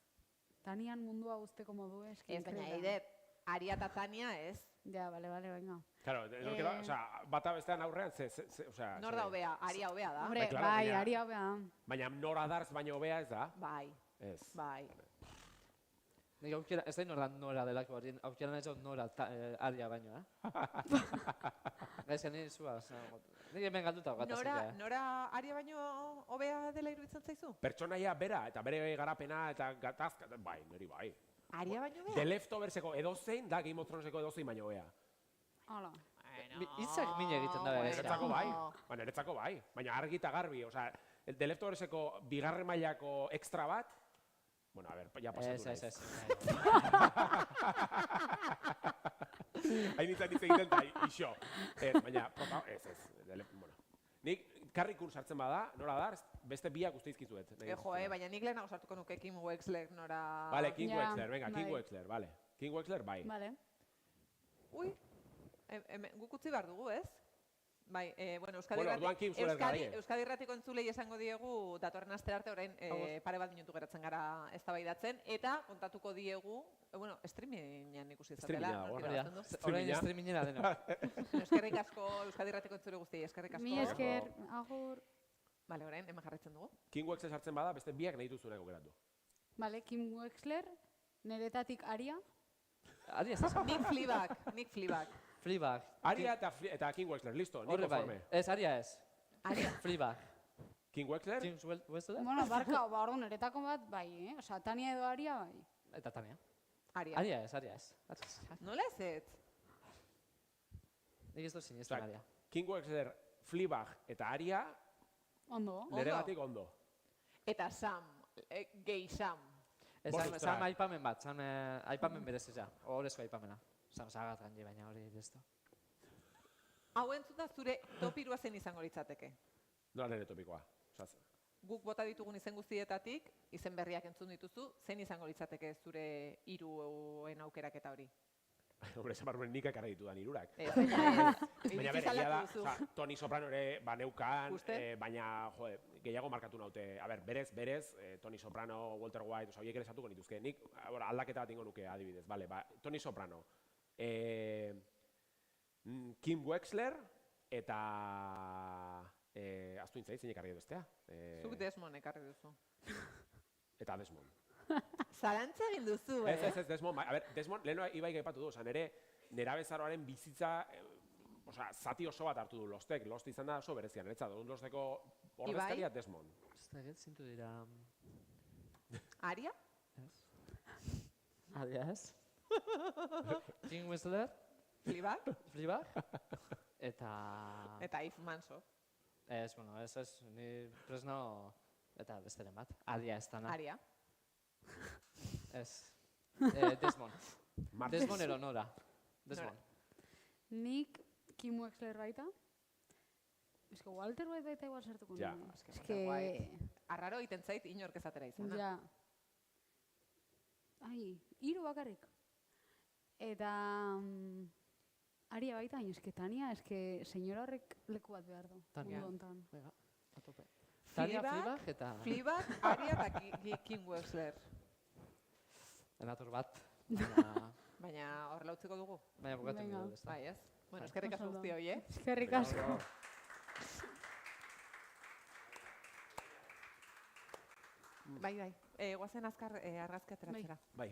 D: Tanian mundua guzteko modu eske.
A: Ez, baina Eider, Aria eta Tania ez.
D: Ja, vale, venga.
B: Claro, bata bestean aurrean, osea...
A: Nor da hobea? Aria hobea da.
D: Hombre,
B: claro,
D: bai,
B: baina-
D: Aria hobea.
B: Baina nora darz baino hobea ez da?
A: Bai,
B: Ez.
A: bai.
C: Nik aukera, ez da nora delako, aukera nahi zau nora Aria baino, Gaizka nire zua, nik hemen galduta gata
A: Nora Aria baino hobea dela iruditzen zaizu?
B: Pertsonaia bera, eta bere garapena, eta gatazka, bai, niri bai.
A: Aria baino hobea?
B: The Leftoverseko edozein, da Game of Throneseko edozein baino hobea.
D: Hala.
C: Hitzak min egiten da
A: bueno.
B: Niretzako bai, niretzako bai. Baina argi eta garbi, osea, The Leftoverseko bigarren mailako extra bat, bueno, a ver, ja pasatu naiz.
C: Ez.
B: Hain izan egiten eta iso. Baina, ez. Bueno. Nik karrikun sartzen bada, nora da, beste biak uste izkizuet.
A: Baina nik lehenago sartuko nuke Kim Wexler nora...
B: Vale, King
D: Ja,
B: Wexler, venga, King
D: bai.
B: Wexler, vale. King Wexler, bai.
D: Vale.
A: Ui, guk utzi behar dugu, ez? Bai, bueno,
B: orduan Kim Fuller garaie.
A: Euskadi Irratiko entzulei esango diegu datorren astera arte orain pare bat minutu geratzen gara eztabaidatzen eta kontatuko diegu, bueno, streamingean ikusi izatela.
B: Streaminga dago.
C: Orain streamingera dena.
A: Eskerrik asko Euskadi Irratiko entzule guztiei, eskerrik asko.
D: Mi esker, agur.
A: Vale, orain hemen jarraitzen dugu.
B: King Wexler sartzen bada, beste biak nahi duzuneko geratu.
D: Vale, Kim Wexler, neretatik Aria.
C: Aria ez da sartzen.
A: Nick Fleabag.
C: Fleabag.
B: Aria eta King Wexler, listo, nik
C: Horre bai.
B: konforme.
C: Ez, Aria ez.
A: Aria.
C: Fleabag.
B: King Wexler?
C: Kim Wexler?
D: Bueno, barka, ordu neretako bat, bai, Osa, Tania edo Aria, bai.
C: Eta Tania.
A: Aria.
C: Aria ez.
A: Nola ez ez?
C: Nik ez dut sinesten Aria.
B: King Wexler, Fleabag eta Aria,
D: Ondo.
B: niregatik ondo.
A: Eta Sam, gay Sam.
C: Sam aipamen bat, Sam aipamen berezia, horrezko aipamena. Sam sagat gainera, baina hori ez da.
A: Hau entzuta zure top 3 zen izango litzateke.
B: Nola nire topikoa.
A: Guk bota ditugun izen guztietatik, izen berriak entzun dituzu, zein izango litzateke zure 3en aukeraketa hori?
B: Hombre, esan barruen nik ekarri ditudan hirurak.
A: Baina
B: bere, egia da, Toni Soprano ere baneukan, baina, jode, gehiago markatu naute. A ber, berez, Toni Soprano, Walter White, horiek ere esatuko nituzke. Nik, aldaketa bat ingo nuke adibidez, bale, Toni Soprano, Kim Wexler, eta... Aztu intzait, zein ekarri bestea?
A: Zuk Desmond ekarri duzu.
B: Eta Desmond.
A: Zalantza egin duzu,
B: Ez, Desmond, a ber, Desmond, leheno ibai gaipatu du, nera bezaroaren bizitza, zati oso bat hartu du Lostek, Lost izan da oso berezian, niretzat, Losteko ordezkaria Desmond.
C: Ez da, zintu dira...
A: Aria?
C: Ez. Aria ez. King Wexler. Fleabag.
A: Eta Yves Manso.
C: Ez, bueno, ez, ni presno... Eta besteren bat. Aria ez dana.
A: Aria.
C: Ez. Desmond. Desmond ero Nora. Desmond.
D: Nik Kim Wexler baita. Ez que Walter White baita igual sartuko
B: Ja.
D: nuen.
A: Ez que... Arraro egiten zait inork ezatera izana.
D: Ja. Ai, 3 bakarrik. Eta... Aria baita, baina eske Tania, eske senyora horrek leku bat behar du.
C: Tania.
D: Mundu hontan.
C: Venga, a tope. Tania, Fleabag eta...
A: Fleabag, Aria eta Kim Wexler.
C: Enator bat.
A: Baina horrela utziko dugu.
C: Baina bukatu
D: Venga.
C: dugu, ez da.
A: Bai, ez? Bueno, eskerrik asko guztioi, eh?
D: Eskerrik asko.
A: Bai, bai. Guazen azkar argazki ateratzera.
B: Bai.